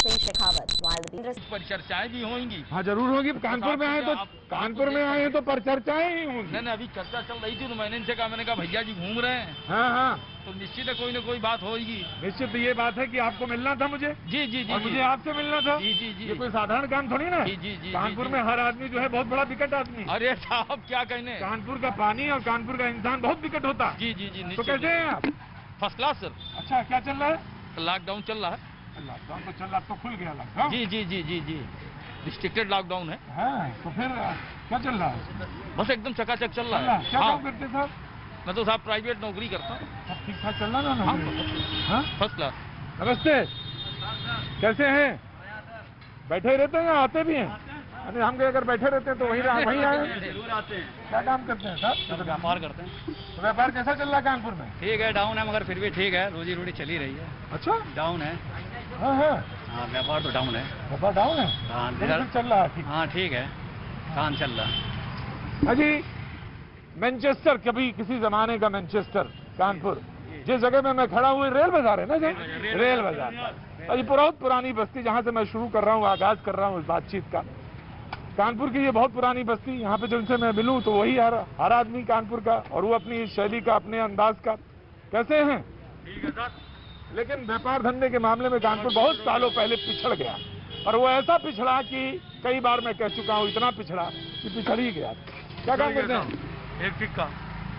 Singh Shekhawat. While the परिचर्चाएं भी होंगी। हाँ जरूर होगी। कानपुर में आए तो परिचर्चाएं ही होंगी। नहीं अभी चर्चा चल रही थी तो मैंने इनसे कहा, मैंने कहा भैया जी घूम रहे हैं। हाँ तो निश्चित है कोई न कोई बात होगी। निश्चित ये बात है कि आपको मिलना था मुझे। जी और मुझे आपसे मिलना था। जी ये कोई साधारण काम थोड़ी ना। जी कानपुर में हर आदमी जो है बहुत बड़ा विकट आदमी। अरे साहब क्या कहने, कानपुर का पानी और कानपुर का इंसान बहुत विकट होता। जी तो कैसे हैं आप? First class sir. अच्छा क्या चल रहा है? लॉकडाउन चल रहा है। लॉकडाउन तो चल रहा, तो खुल गया लॉकडाउन। जी रिस्ट्रिक्टेड लॉकडाउन है। हाँ तो फिर क्या चल रहा है? बस एकदम चकाचक चल रहा है। क्या काम करते साहब? मैं तो साहब प्राइवेट नौकरी करता हूँ। सब ठीक ठाक चल रहा ना? हाँ फर्स्ट क्लास। नमस्ते, कैसे हैं? बैठे रहते हैं या आते भी हैं? अरे हम अगर बैठे रहते हैं तो वहीं आए। जरूर आते हैं। क्या काम करते हैं साहब? व्यापार करते हैं। तो व्यापार कैसा चल रहा है कानपुर में? ठीक है, डाउन है मगर फिर भी ठीक है, रोजी रोटी चली रही है। अच्छा डाउन है। हाँ व्यापार तो डाउन है। व्यापार डाउन है। हाँ चल रहा है ठीक। हाँ ठीक है, काम चल रहा है। हाँ जी, मैनचेस्टर, कभी किसी जमाने का मैनचेस्टर कानपुर, जिस जगह में मैं खड़ा हूँ रेल बाजार है ना जी, रेल बाजार। ये बहुत पुरानी बस्ती जहाँ से मैं शुरू कर रहा हूँ, आगाज कर रहा हूँ इस बातचीत का। कानपुर की ये बहुत पुरानी बस्ती, यहाँ पे जिनसे मैं मिलूं तो वही हर आदमी कानपुर का, और वो अपनी शैली का, अपने अंदाज का। कैसे हैं? ठीक है सर। लेकिन व्यापार धंधे के मामले में कानपुर बहुत सालों पहले पिछड़ गया, और वो ऐसा पिछड़ा कि कई बार मैं कह चुका हूँ, इतना पिछड़ा कि पिछड़ ही गया। क्या काम करते हैं? इलेक्ट्रिक का।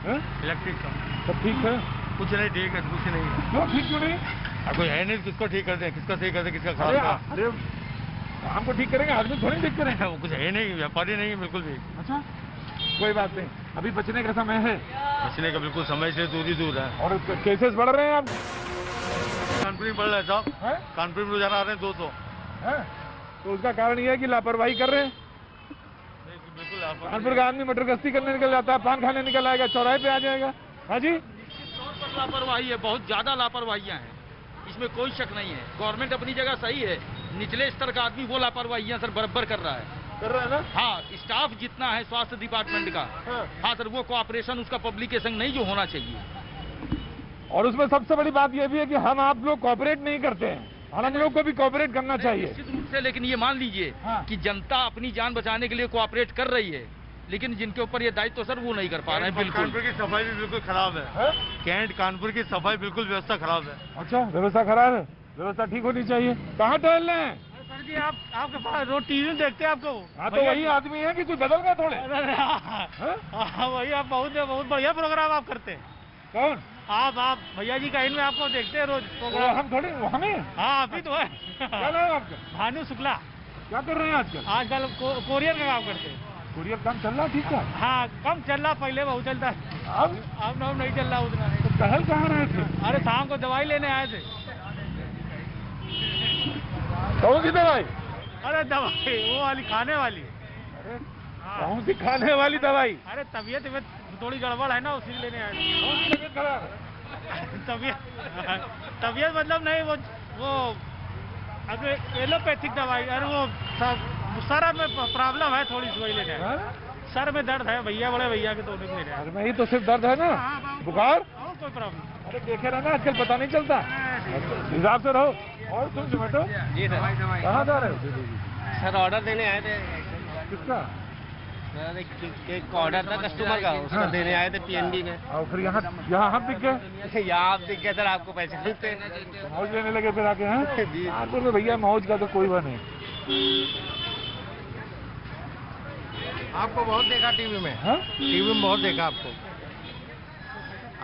इलेक्ट्रिक का सब ठीक है? कुछ नहीं ठीक है, कुछ नहीं। क्यों ठीक क्यों नहीं? कोई है नहीं, किसको ठीक कर दें, किसका सही कर दें, किसका खराब। अरे हमको ठीक करेंगे, आदमी थोड़ी ठीक करेंगे। वो कुछ है नहीं, व्यापारी नहीं है बिल्कुल भी। अच्छा कोई बात नहीं, अभी बचने का समय है। बचने का बिल्कुल समय से दूर ही दूर है। और केसेस बढ़ रहे हैं अब कानपुर में बढ़ रहा है साहब। कानपुर में रोजाना आ रहे हैं 200। तो उसका कारण ये है कि लापरवाही कर रहे हैं। बिल्कुल कानपुर का आदमी मटर गश्ती करने निकल जाता है, पान खाने निकल आएगा, चौराहे पे आ जाएगा। हाँ जी, लापरवाही है, बहुत ज्यादा लापरवाहियां हैं, इसमें कोई शक नहीं है। गवर्नमेंट अपनी जगह सही है, निचले स्तर का आदमी वो लापरवाहियां सर बराबर कर रहा है ना। हाँ, स्टाफ जितना है स्वास्थ्य डिपार्टमेंट का, हाँ सर, वो कोऑपरेशन उसका पब्लिक के संग नहीं जो होना चाहिए। और उसमें सबसे बड़ी बात यह भी है कि हम आप लोग कोऑपरेट नहीं करते हैं, और हम लोग को भी कोऑपरेट करना चाहिए निश्चित रूप से। लेकिन ये मान लीजिए कि जनता अपनी जान बचाने के लिए कोऑपरेट कर रही है, लेकिन जिनके ऊपर ये दायित्व सर वो नहीं कर पा रहे हैं। बिल्कुल कानपुर की सफाई भी बिल्कुल खराब है। कैंट कानपुर की सफाई बिल्कुल व्यवस्था खराब है। अच्छा व्यवस्था खराब है, व्यवस्था ठीक होनी चाहिए। कहाँ टहल रहे हैं? सर जी आपके पास रोज टीवी देखते हैं आपको। हाँ तो वही आदमी है कि कोई बदल गया थोड़े? वही आप बहुत बढ़िया प्रोग्राम आप करते हैं। कौन? आप भैया जी का इनमें आपको देखते हैं रोज प्रोग्राम। हम थोड़े हमें? हाँ अभी तो है। क्या नाम है आपका? भानु शुक्ला। क्या कर रहे हैं आजकल? आजकल कोरियर का काम करते हैं। कुरियर काम चल रहा ठीक है? हाँ कम चल रहा, पहले बहुत चलता है। अब नहीं चल रहा उतना। तो टहल कहाँ रहे थे? अरे शाम को दवाई लेने आए थे। कौन सी दवाई? अरे दवाई वो वाली खाने वाली। अरे कौन सी खाने वाली दवाई? अरे तबीयत थोड़ी गड़बड़ है ना, उसी लेने आए थे। कौन सी तबीयत खराब है? तबीयत मतलब नहीं, वो अगर एलोपैथिक दवाई। अरे वो सर में प्रॉब्लम है थोड़ी सी, वही लेने आए। सर में दर्द है भैया, बड़े भैया के, तो उन्हें लेने आए। अरे नहीं तो सिर्फ दर्द है ना? बुखार? कोई प्रॉब्लम। अरे देखे रहना, आजकल पता नहीं चलता, हिसाब से रहो। और तुम जोमेटो? जी सर। कहाँ जा रहे हो? सर ऑर्डर देने आए थे। किसका? एक ऑर्डर था कस्टमर का, उसका देने आए थे पीएनबी में। और फिर यहाँ हम दिख गए? यहाँ आप दिख गए सर, आपको पहचानते। मौज लेने लगे फिर आके? हैं कानपुर में भैया मौज का तो कोई वो नहीं। आपको बहुत देखा टीवी में। टीवी में बहुत देखा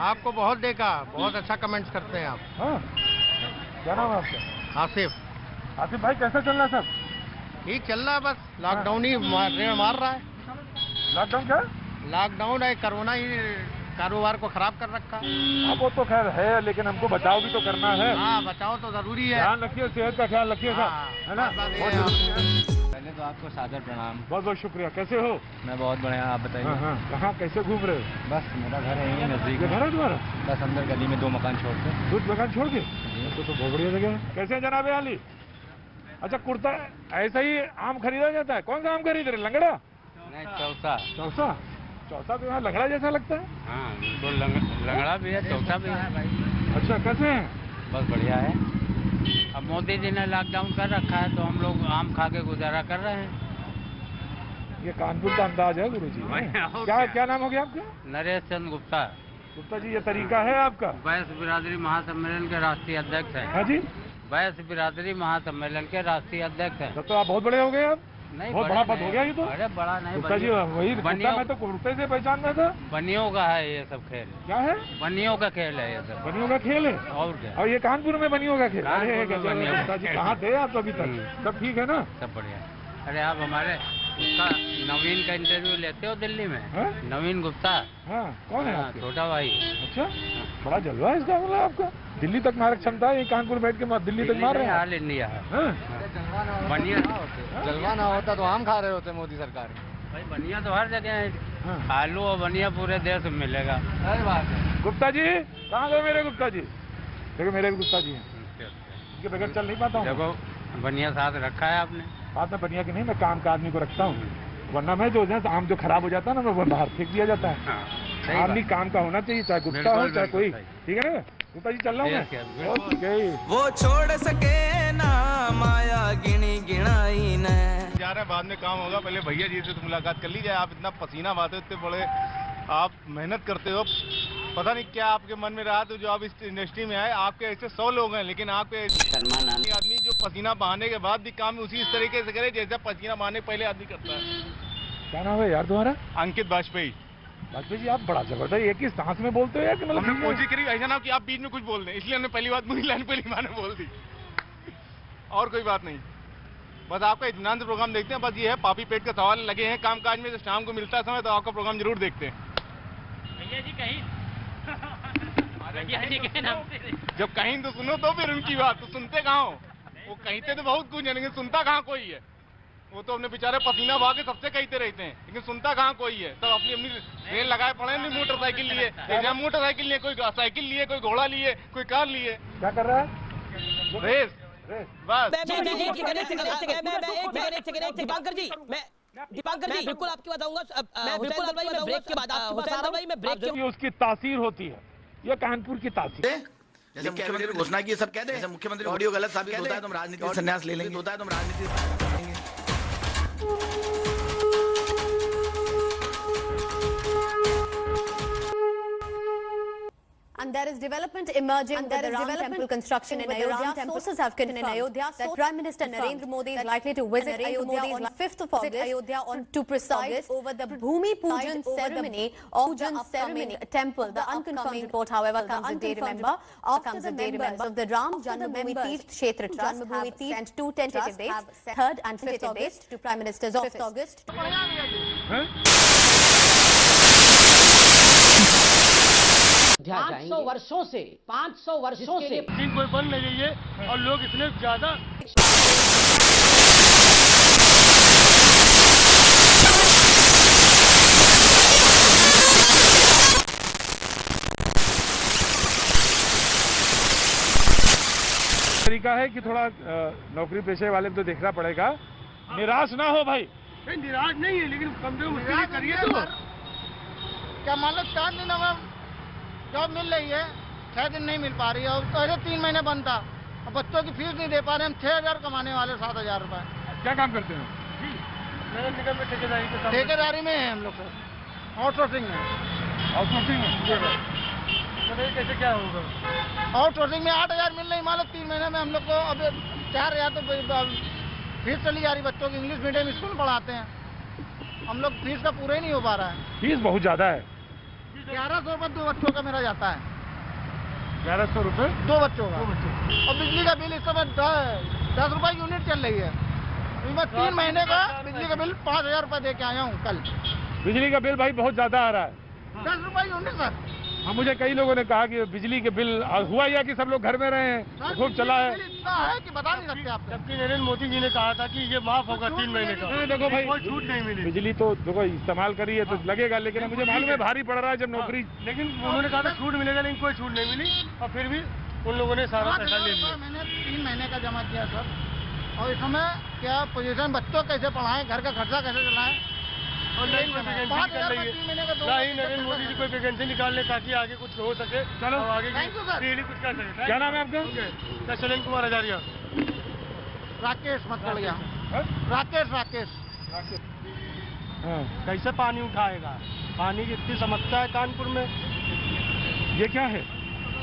आपको बहुत देखा, बहुत अच्छा कमेंट्स करते हैं आप। हाँ क्या नाम है आपका? आसिफ। आसिफ भाई कैसा चल रहा है सब? ठीक चल रहा है, बस लॉकडाउन ही मार रहा है। लॉकडाउन क्या? लॉकडाउन है, कोरोना ही कारोबार को खराब कर रखा। अब वो तो खैर है, लेकिन हमको बचाव भी तो करना है। हाँ बचाव तो जरूरी है। ध्यान रखिए, सेहत का ख्याल रखिए साहब, है ना? पहले तो आपको सादर प्रणाम। बहुत बहुत शुक्रिया। कैसे हो? मैं बहुत बढ़िया, आप बताइए। हाँ, कहाँ कैसे घूम रहे हो? बस मेरा घर है यहीं नजदीक। ये घर है तुम्हारा? बस अंदर गली में 2 मकान छोड़ के। 2 मकान छोड़ के? तो बहुत बढ़िया जगह है। कैसे जनाब अली? अच्छा कुर्ता ऐसा ही आम खरीदा जाता है? कौन सा आम खरीद रहे? लंगड़ा? नहीं चौसा। चौसा? चौसा तो यहाँ लंगड़ा जैसा लगता है। हाँ बिल्कुल, लंगड़ा भी है, चौसा भी है। अच्छा कैसे हैं? बस बढ़िया है। अब मोदी जी ने लॉकडाउन कर रखा है तो हम लोग आम खा के गुजारा कर रहे हैं। ये कानपुर का अंदाज है गुरुजी। क्या क्या नाम हो गया आपका? नरेश चंद्र गुप्ता। गुप्ता जी, ये तरीका है आपका? वैश्य बिरादरी महासम्मेलन के राष्ट्रीय अध्यक्ष है। हाँ जी, वैश्य बिरादरी महासम्मेलन के राष्ट्रीय अध्यक्ष है। तब तो आप बहुत बड़े हो गए आप। नहीं, बहुत बड़ा पद हो गया ये तो। अरे बड़ा नहीं गुप्ता जी, वही गुप्ता मैं तो कुर्ते से पहचान में था। बनियों का है ये सब खेल। क्या है? बनियों का खेल है ये सब। बनियों का खेल है। और क्या? और ये कानपुर में बनियों का खेल। अरे कानपुर में बनियों का गुप्ता जी, कहाँ थे आप अभी तक? सब ठीक है ना? सब बढ़िया। अरे आप हमारे उसका नवीन का इंटरव्यू लेते हो दिल्ली में? हाँ? नवीन गुप्ता। हाँ, कौन है आपके? छोटा भाई। अच्छा, बड़ा जलवा है इसका मतलब आपका। दिल्ली तक मारक क्षमता है, ये कानपुर बैठ के दिल्ली तक मार रहे हैं। ऑल इंडिया है। बनिया जलवा ना होता तो आम खा रहे होते मोदी सरकार। भाई बनिया तो हर जगह है। हाँ। आलू और बनिया पूरे देश में मिलेगा। सही बात है। गुप्ता जी, कहाँ गए मेरे गुप्ता जी? देखो मेरे भी गुप्ता जी हैं, इनके बगैर चल नहीं पाता हूँ। देखो बनिया साथ रखा है आपने। बात में बनिया की नहीं, मैं काम का आदमी को रखता हूँ, वरना मैं जो आम जो खराब हो जाता है ना, वो बाहर फेंक दिया जाता है। हाँ, आदमी काम का होना चाहिए, चाहे गुप्ता हो चाहे कोई। ठीक है ना गुप्ता जी, चल रहा हूँ मैं। ओके। वो छोड़ सके ना माया गिनी गिनाई ने। जा रहे हैं, बाद में काम होगा, पहले भैया जी से तो मुलाकात कर लीजिए। आप इतना पसीना बहाते हो, इतने बड़े आप मेहनत करते हो, पता नहीं क्या आपके मन में रहा तो जो आप इस इंडस्ट्री में आए। आपके ऐसे 100 लोग हैं, लेकिन आपके आदमी जो पसीना बहाने के बाद भी काम उसी इस तरीके से करे जैसा पसीना बहाने पहले आदमी करता है। क्या नाम है यार तुम्हारा? अंकित वाजपेयी। वाजपेयी जी, आप बड़ा जबरदस्त एक ही सांस में बोलते हो या कि हमने कोशिश करी ऐसा ना कि आप बीच में कुछ बोल दें, इसलिए हमने पहली बात मुझे लाइन पहली मैंने बोल दी, और कोई बात नहीं। बस आपका इत्मीनान से प्रोग्राम देखते हैं। बस ये है, पापी पेट का सवाल लगे हैं काम काज में, तो शाम को मिलता है समय तो आपका प्रोग्राम जरूर देखते हैं। भैया जी कहीं जब कहीं तो सुनो तो फिर उनकी बात तो सुनते कहाँ हो? वो कहते तो बहुत कुछ है, लेकिन सुनता कहाँ कोई है। वो तो अपने बेचारे पसीना बहा के सबसे कहते रहते हैं, लेकिन सुनता कहाँ कोई है। सब अपनी अपनी रेल लगाए पड़े, नहीं मोटरसाइकिल लिए, जहाँ मोटरसाइकिल लिए, कोई साइकिल लिए, कोई घोड़ा लिए, कोई कार लिए। क्या कर रहा है? रेस बस। दीपांकर जी बिल्कुल आपकी बताऊंगा। बिल्कुल भाई, मैं ब्रेक के बाद आपको उसकी तासीर होती है, ये कानपुर की तासीर। जैसे मुख्यमंत्री ने घोषणा की सब कह दे, जैसे मुख्यमंत्री ऑडियो गलत साबित होता है तो हम राजनीति से संन्यास ले लेंगे, होता है तो हम राजनीति से लेंगे। And there is development emerging with the Ram temple construction in Ayodhya. Sources have confirmed that Prime Minister Narendra Modi is likely to visit Ayodhya on 5th of August to preside over the Bhumi Pujan ceremony of the upcoming temple. The unconfirmed report, however, comes a day, remember, after the members of the Ram Janmabhoomi Teerth Kshetra Trust have sent two tentative dates, 3rd and 5th August, to Prime Minister's office. 5th August. 500 वर्षों से कोई बन नहीं रही है और लोग इतने ज्यादा। तरीका है कि थोड़ा नौकरी पेशे वाले तो देखना पड़ेगा, निराश ना हो भाई। नहीं निराश नहीं है, लेकिन कम से कम करिए तो। क्या मान लो 4 दिन हमें जॉब मिल रही है, 6 दिन नहीं मिल पा रही है, और पहले 3 महीने बंद था। अब बच्चों की फीस नहीं दे पा रहे, हम 6000 कमाने वाले 7000 रुपए। क्या काम करते हैं? नगर निगम में ठेकेदारी के काम। ठेकेदारी में है हम लोग सर, आउटसोर्सिंग में। आउटसोर्सिंग में बताइए कैसे क्या होगा? आउटसोर्सिंग में 8000 मिल रही, मान लो 3 महीने में हम लोग को अब 4000 तो फीस चली जा रही। बच्चों की इंग्लिश मीडियम स्कूल में पढ़ाते हैं हम लोग, फीस का पूरा ही नहीं हो पा रहा है। फीस बहुत ज्यादा है। 1100 रुपये 2 बच्चों का मेरा जाता है। 1100 रुपये 2 बच्चों का। और बिजली का बिल इस समय 10 रुपए यूनिट चल रही है। मैं 3 महीने का बिजली का बिल 5000 रुपये दे के आया हूँ कल। बिजली का बिल भाई बहुत ज्यादा आ रहा है। 10 रुपए यूनिट सर। हाँ, मुझे कई लोगों ने कहा कि बिजली के बिल हुआ या कि सब लोग घर में रहे हैं, खूब चला है। इतना है कि बता नहीं सकते आप। जबकि नरेंद्र मोदी जी ने कहा था कि ये माफ होगा 3 महीने का। देखो भाई, कोई छूट नहीं मिली। बिजली तो देखो इस्तेमाल करिए तो लगेगा, लेकिन मुझे मालूम है भारी पड़ रहा है जब नौकरी। लेकिन उन्होंने कहा था छूट मिलेगा, लेकिन कोई छूट नहीं मिली, और फिर भी उन लोगों ने सारा पैसा ले लिया। मैंने 3 महीने का जमा किया सर, और इस समय क्या पोजीशन, बच्चों कैसे पढ़ाएं, घर का खर्चा कैसे चलाएं, और लाइन में वैकेंसी निकल रही है। ना ही नरेंद्र मोदी जी कोई वैकेंसी निकाल ले ताकि आगे कुछ हो सके, चलो आगे की कुछ कर सके। क्या नाम है आपका? शैलेंद्र कुमार आचार्य। राकेश मत कर गया, राकेश राकेश। कैसे पानी उठाएगा? पानी की इतनी समस्या है कानपुर में। ये क्या है?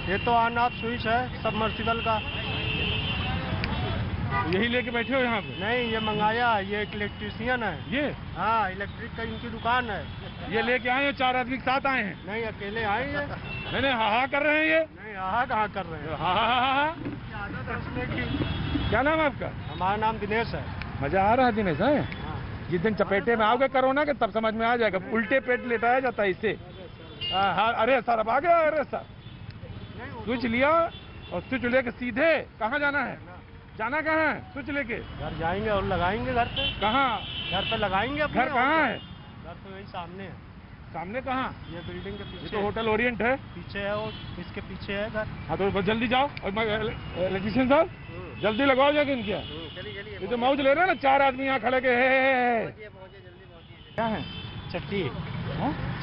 ये तो ऑन ऑफ स्विच है सबमर्सिबल का। यही लेके बैठे हो यहाँ पे? नहीं, ये मंगाया, ये एक इलेक्ट्रीशियन है। ये? हाँ, इलेक्ट्रिक का इनकी दुकान है। ये लेके आए हैं? 4 आदमी के साथ आए हैं? नहीं, अकेले आए हैं। नहीं, हा कर रहे हैं ये? नहीं, हा कहाँ कर रहे हैं। हा। क्या नाम है आपका? हमारा नाम दिनेश है। मजा आ रहा है दिनेश? है जिस दिन चपेटे में आओगे कोरोना के तब समझ में आ जाएगा। उल्टे पेट लेटाया जाता है इससे। अरे सर अब आ गया। अरे सर स्विच लिया और स्विच लेके सीधे कहाँ जाना है? जाना कहाँ है स्विच लेके? घर जाएंगे और लगाएंगे घर पे। कहाँ? घर पे लगाएंगे। घर कहाँ है? घर तो वही सामने है। सामने कहाँ? ये बिल्डिंग के पीछे। ये तो होटल ओरिएंट है। पीछे है और इसके पीछे है घर। हाँ तो बस जल्दी जाओ। और इलेक्ट्रीशियन साहब जल्दी लगाओ जाके इनके। ये तो मौज ले रहे हैं ना 4 आदमी यहाँ खड़े के। क्या है? चट्टी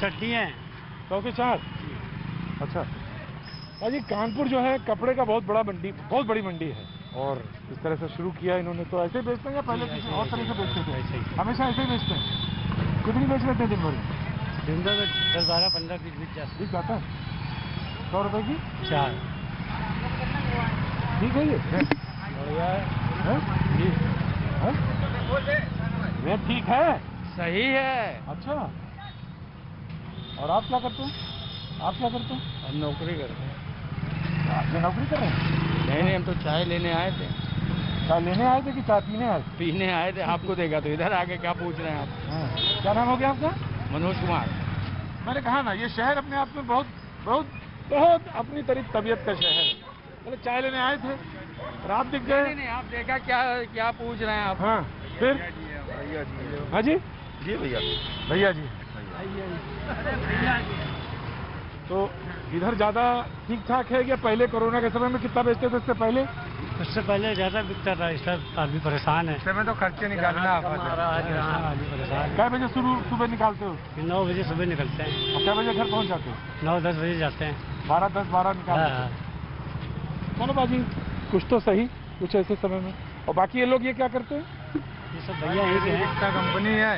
चट्टी है 100 के 4। अच्छा अजी कानपुर जो है कपड़े का बहुत बड़ी मंडी है और इस तरह से शुरू किया इन्होंने। तो ऐसे बेचते हैं या पहले किसी और तरह से बेचते थे? ऐसे ही हमेशा ऐसे ही बेचते हैं। कितनी बेच लेते हैं दिन भर? दिन भर 10, 12, 15 पीस बिक जाता है। 100 रुपए की 4। ठीक है ये बढ़िया है। रेट ठीक है? सही है। अच्छा और आप क्या करते हैं? आप क्या करते हैं? हम नौकरी करते हैं। आप नौकरी कर रहे हैं? नहीं, हम तो चाय लेने आए थे। चाय लेने आए थे कि चाय पीने आए थे? पीने आए थे। आपको देखा तो इधर आके क्या पूछ रहे हैं आप? क्या नाम हो गया आपका? मनोज कुमार। मैंने कहा ना ये शहर अपने आप में बहुत अपनी तबीयत का शहर है। मतलब चाय लेने आए थे और आप दिख गए। नहीं, आप देखा क्या पूछ रहे हैं आप? हाँ फिर? हाँ जी जी भैया जी। तो इधर ज्यादा ठीक ठाक है क्या? पहले कोरोना के समय में कितना बेचते थे इससे पहले? उससे पहले ज्यादा बिकता था। इस आदमी परेशान है। समय तो खर्चे निकालना आदमी परेशान। क्या बजे सुबह निकालते हो? 9 बजे सुबह निकलते हैं। और क्या बजे घर पहुंच जाते हो? 9-10 बजे जाते हैं। 12 निकालते हो। चलो बाजी कुछ तो सही कुछ ऐसे समय में। और बाकी ये लोग ये क्या करते हैं? ये सब भैया यही के हैं। रिक्शा कंपनी है।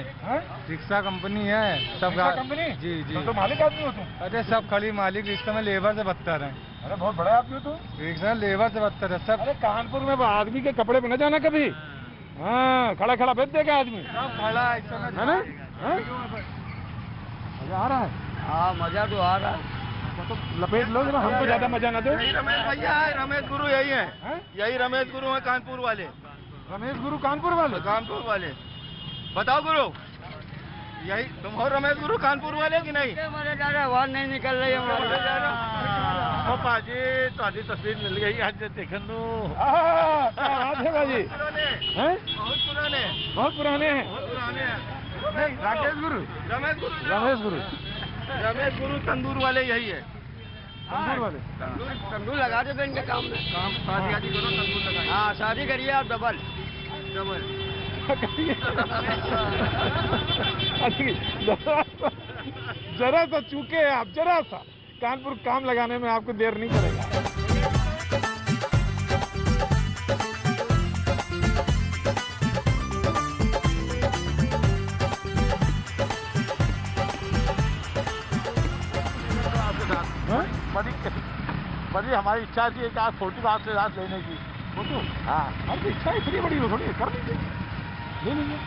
रिक्शा कंपनी है सब। कंपनी? जी। तो मालिक आदमी हो तुम? अरे सब खाली मालिक रिक्शा में लेबर से बदतर है। अरे बहुत बड़े आदमी हो तुम। रिक्शा लेबर से बदतर है सब। अरे कानपुर में आदमी के कपड़े में न जाना कभी। हाँ खड़ा बेच देगा आदमी। सब खड़ा है ना? मजा आ रहा है? हाँ मजा तो आ रहा है। तो लपेट लो ना, हमको ज्यादा मजा ना दो। रमेश भैया है, रमेश गुरु यही है। यही रमेश गुरु है कानपुर वाले। रमेश गुरु कानपुर वाले? बताओ गुरु यही तुम हो रमेश गुरु कानपुर वाले कि नहीं? हमारे ज्यादा आवाज नहीं निकल रही है। पाजी ताजी तस्वीर मिल गई आज देख लो। बात है बाजी। बहुत पुराने हैं। नहीं राकेश गुरु रमेश गुरु तंदूर वाले यही है। तंदूर वाले तंदूर लगा दो इनके काम में। शादी करो तंदूर लगाइए। हाँ शादी करिए आप डबल। जरा सा चूके आप, जरा सा। कानपुर काम लगाने में आपको देर नहीं करेगा। बड़ी हमारी इच्छा थी कि आज फोटो आपसे रात लेने की। फोटो? हाँ हमारी इच्छा इतनी बड़ी हो थोड़ी कर लीजिए, ले लीजिए।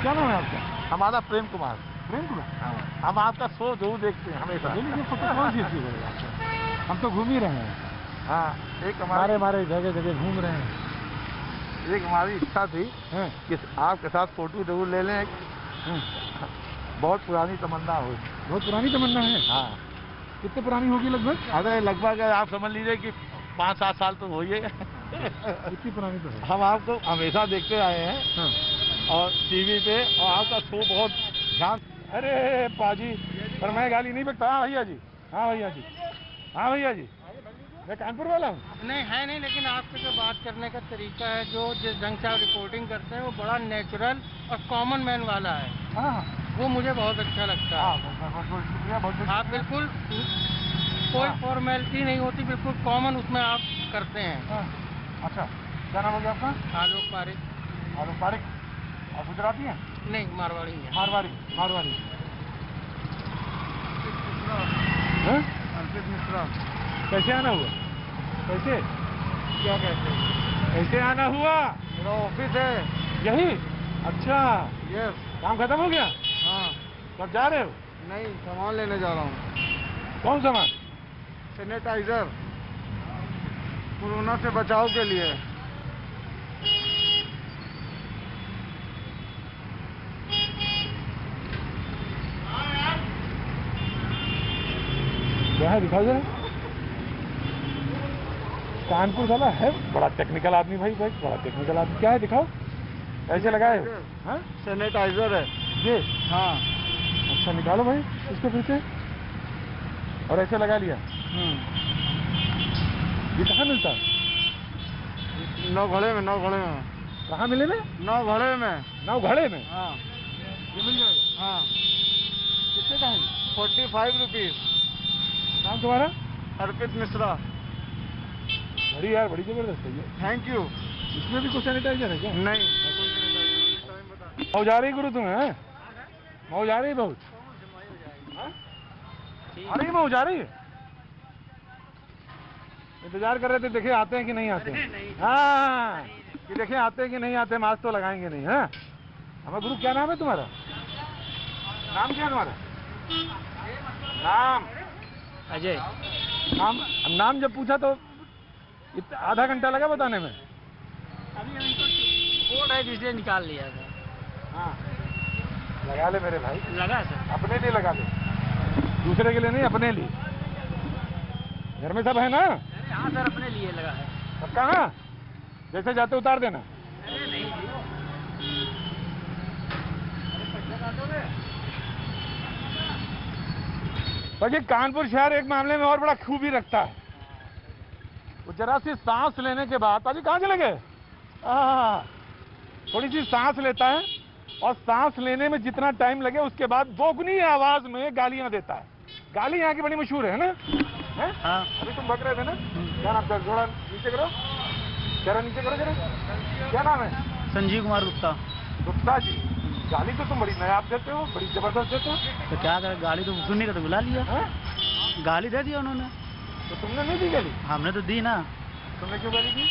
क्या नाम है आपका? हमारा प्रेम कुमार। हाँ। हम आपका शो जरूर देखते हैं हमेशा। ले लीजिए फोटो। कौन सी अच्छी लगेगा? हम तो घूम ही रहे हैं। हाँ एक हमारे जगह घूम रहे हैं। एक हमारी इच्छा थी कि आपके साथ फोटो जरूर ले लें। बहुत पुरानी तमन्ना हो। बहुत पुरानी तमन्ना है? हाँ। कितने पुरानी होगी लगभग? अरे लगभग आप समझ लीजिए कि 5-7 साल तो हो ही है। इतनी पुरानी तो है। हम आपको हमेशा देखते आए हैं और टीवी पे, और आपका शो बहुत ध्यान। अरे पाजी पर मैं गाली नहीं बकता। हाँ भैया जी। हाँ भैया जी मैं कानपुर वाला हूँ। नहीं है नहीं, लेकिन आपके जो बात करने का तरीका है, जो जिस ढंग से आप रिपोर्टिंग करते हैं वो बड़ा नेचुरल और कॉमन मैन वाला है। हाँ वो मुझे बहुत अच्छा लगता है। आप बिल्कुल कोई फॉर्मेलिटी नहीं होती, बिल्कुल कॉमन उसमें आप करते हैं। अच्छा, क्या नाम हो गया आपका? आलोक पारिक। आलोक पारिक। आप गुजराती हैं? नहीं, मारवाड़ी है। मारवाड़ी। अर्पित मिश्रा। कैसे आना हुआ? कैसे? क्या कहते हैं? कैसे आना हुआ? मेरा ऑफिस है यही? अच्छा, यस। काम खत्म हो गया? हाँ। कब जा रहे हो? नहीं, सामान लेने जा रहा हूँ। कौन सामान? सैनिटाइजर, कोरोना से बचाव के लिए। क्या है, दिखाओ जरा। कानपुर साला है बड़ा टेक्निकल आदमी भाई, बड़ा टेक्निकल आदमी। क्या है, दिखाओ। ऐसे लगाए हो? हाँ, सैनिटाइजर है ये। हाँ। अच्छा, निकालो भाई इसको फिर से। और ऐसे लगा लिया। ये कहाँ मिलता है? नौघड़े में। कहाँ मिले में? नौघड़े में। नौघड़े में? हाँ। ये मिल जाएगा? हाँ। कितने का है? 45 रुपीज। नाम तुम्हारा? अर्पित मिश्रा। बड़ी यार, बड़ी जबरदस्त है ये। Thank you. इसमें भी कुछ सैनिटाइजर है क्या? नहीं। मऊ जा रही गुरु तुम्हें? मऊ जा रही बहुत? अरे मऊ जा रही है? इंतजार कर रहे थे, देखे आते हैं कि नहीं आते हैं। हाँ, कि देखे आते हैं कि नहीं आते, मास्क तो लगाएंगे नहीं। है हमारा गुरु। क्या नाम है तुम्हारा? नाम क्या है तुम्हारा? नाम? अजय। नाम जब पूछा तो आधा घंटा लगा बताने में। अभी कोड है जिसने निकाल लिया था। हाँ, लगा ले मेरे भाई। लगा सर? अपने लिए लगा ले, दूसरे के लिए नहीं, अपने लिए। घर में सब है ना? हाँ सर, अपने लिए लगा है। पक्का ना? जैसे जाते उतार देना। अरे नहीं जी। बाकी कानपुर शहर एक मामले में और बड़ा खूबी रखता है। वो जरा सी सांस लेने के बाद, पाजी कहाँ चले गए? थोड़ी सी सांस लेता है और सांस लेने में जितना टाइम लगे उसके बाद दोगुनी आवाज में गालियां देता है। गाली यहाँ की बड़ी मशहूर है ना? है? हाँ। अभी तुम बक रहे थे ना? क्या नाम था? थोड़ा नीचे करो, जरा नीचे करो जरा। क्या नाम है? संजीव कुमार गुप्ता। गुप्ता जी, गाली तो तुम बड़ी नायाब देते हो, बड़ी जबरदस्त देते हो। तो क्या करें, गाली तो सुनने का तो बुला लिया। है? गाली दे दिया उन्होंने। तो तुमने नहीं दी गाली? हमने तो दी ना। तुमने क्यों गाली दी?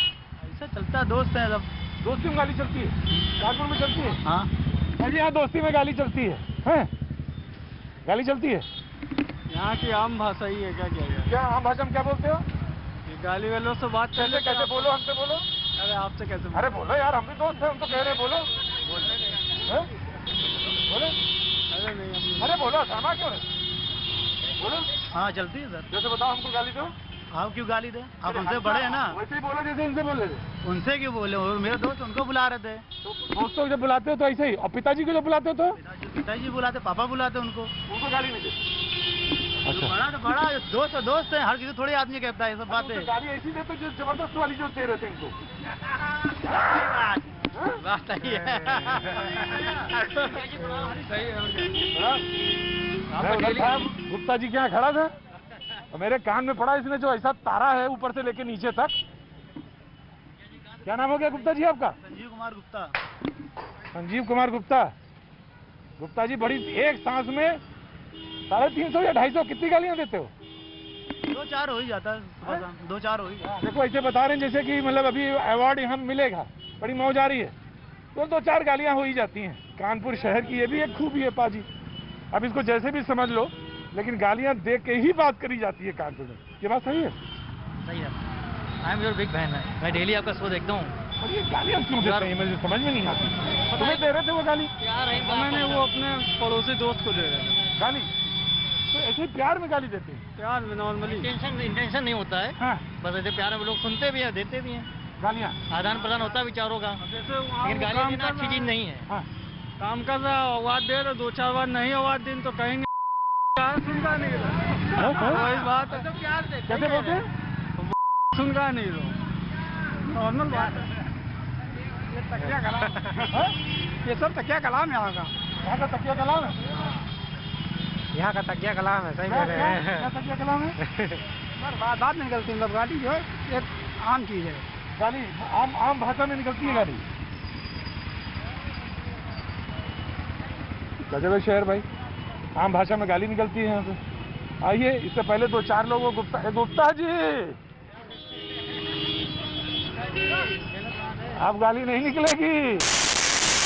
ऐसा चलता है, दोस्त है सब। दोस्ती में गाली चलती है? कानपुर में चलती है? हाँ। अरे यहाँ दोस्ती में गाली चलती है? हैं? गाली चलती है? यहाँ की आम भाषा ही है, क्या किया जाए। क्या आम भाषा में क्या बोलते हो? गाली वालों से बात कैसे कैसे बोलो, हमसे बोलो। अरे आपसे कैसे? अरे बोलो यार, हम भी दोस्त हैं, हम तो कह रहे हैं बोलो। हैं? बोलो। अरे नहीं। अरे बोलो, शर्मा क्यों है? बोलो। हाँ चलती है सर। जैसे बताओ, हमको गाली दो। आप क्यों गाली दे? आप हमसे बड़े हैं ना। वैसे ही बोलो जैसे इनसे बोले थे। उनसे क्यों बोले? और मेरे दोस्त उनको बुला रहे थे। तो दोस्तों को जब बुलाते हो तो ऐसे ही, और पिताजी को जब बुलाते हो तो पिताजी बुलाते, पापा बुलाते उनको गाली नहीं देते। अच्छा, बड़ा तो बड़ा दोस्त है, हर किसी थोड़ी आदमी कहता है ये सब बातें। गाली ऐसी देते जो जबरदस्त वाली जो दे रहे थे इनको। बात सही है। गुप्ता जी के यहाँ खड़ा था और मेरे कान में पड़ा, इसने जो ऐसा तारा है ऊपर से लेके नीचे तक। क्या नाम हो गया गुप्ता जी आपका? संजीव कुमार गुप्ता। संजीव कुमार गुप्ता। गुप्ता जी, बड़ी एक सांस में 350 या 250 कितनी गालियां देते हो? 2-4 हो ही जाता है, 2-4 हो ही जाता है। देखो ऐसे बता रहे हैं जैसे कि मतलब अभी अवार्ड यहाँ मिलेगा, बड़ी मौज आ रही है, तो 2-4 गालियां हो ही जाती हैं। कानपुर शहर की ये भी एक खूबी है पाजी। अब इसको जैसे भी समझ लो, लेकिन गालियां दे के ही बात करी जाती है कानपुर में। ये बात सही है? सही है। I am your big fan है, मैं डेली आपका शो देखता हूँ। और ये गालियां क्यों देते हैं, मुझे समझ में नहीं आती। तुम्हें दे रहे थे वो गाली? मैंने वो अपने पड़ोसी दोस्त को दे रहे गाली, तो ऐसे प्यार में गाली देते हैं? प्यार में नॉर्मली इंटेंशन नहीं होता है। हाँ। बस ऐसे प्यार में लोग सुनते भी हैं, देते भी हैं। गालियां आदान प्रदान होता है विचारों का, लेकिन गालियां देना अच्छी चीज नहीं है। हाँ। काम कर रहा आवाज दे रहे, 2-4 बार नहीं आवाज दिन तो कहेंगे सुनता नहीं रहा। वही बात है। कैसे बोलते हैं? सुनता नहीं रहा, नॉर्मल बात है। ये सब तकिया कलाम है यहाँ का। यहाँ का तकिया कलाम है। यहाँ का तकिया कलाम है, सही कह रहे हैं। तकिया कलाम है। बात निकलती मतलब गाली जो है एक आम चीज है। गाली आम भाषा में निकलती है गाली। गजब शहर भाई, आम भाषा में गाली निकलती है यहाँ पे। आइए, इससे पहले 2-4 लोगों गुप्ता जी, अब गाली नहीं निकलेगी।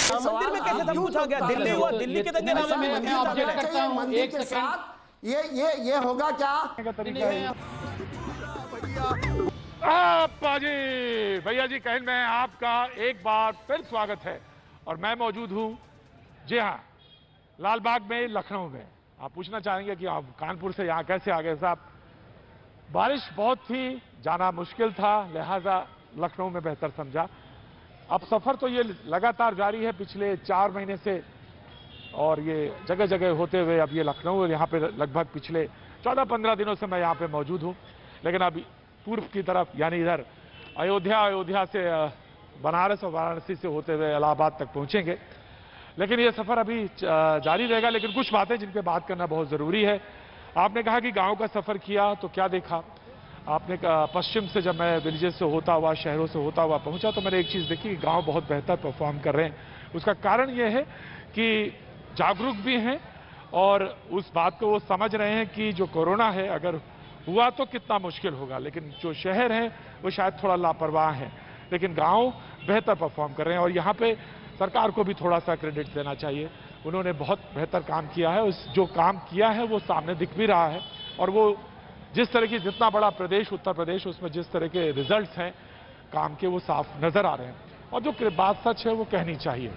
मंदिर में कैसे सब पूछा गया? दिल्ली हुआ, दिल्ली के दंगे नामे में मंदिर के साथ ये होगा क्या? भैया जी कहन में आपका एक बार फिर स्वागत है और मैं मौजूद हूँ, जी हाँ, लालबाग में, लखनऊ में। आप पूछना चाहेंगे कि आप कानपुर से यहाँ कैसे आ गए साहब? बारिश बहुत थी, जाना मुश्किल था, लिहाजा लखनऊ में बेहतर समझा। अब सफर तो ये लगातार जारी है पिछले 4 महीने से, और ये जगह जगह होते हुए अब ये लखनऊ, यहाँ पे लगभग पिछले 14-15 दिनों से मैं यहाँ पे मौजूद हूँ। लेकिन अब पूर्व की तरफ, यानी इधर अयोध्या से बनारस और वाराणसी से होते हुए इलाहाबाद तक पहुँचेंगे। लेकिन ये सफर अभी जारी रहेगा। लेकिन कुछ बातें जिन पे बात करना बहुत जरूरी है। आपने कहा कि गांव का सफर किया तो क्या देखा? आपने कहा पश्चिम से, जब मैं विलेजेस से होता हुआ, शहरों से होता हुआ पहुंचा, तो मैंने एक चीज देखी कि गांव बहुत बेहतर परफॉर्म कर रहे हैं। उसका कारण ये है कि जागरूक भी हैं और उस बात को वो समझ रहे हैं कि जो कोरोना है अगर हुआ तो कितना मुश्किल होगा। लेकिन जो शहर हैं वो शायद थोड़ा लापरवाह हैं, लेकिन गाँव बेहतर परफॉर्म कर रहे हैं। और यहाँ पे सरकार को भी थोड़ा सा क्रेडिट देना चाहिए, उन्होंने बहुत बेहतर काम किया है। उस जो काम किया है वो सामने दिख भी रहा है, और वो जिस तरह की, जितना बड़ा प्रदेश उत्तर प्रदेश, उसमें जिस तरह के रिजल्ट्स हैं काम के, वो साफ नजर आ रहे हैं। और जो बात सच है वो कहनी चाहिए।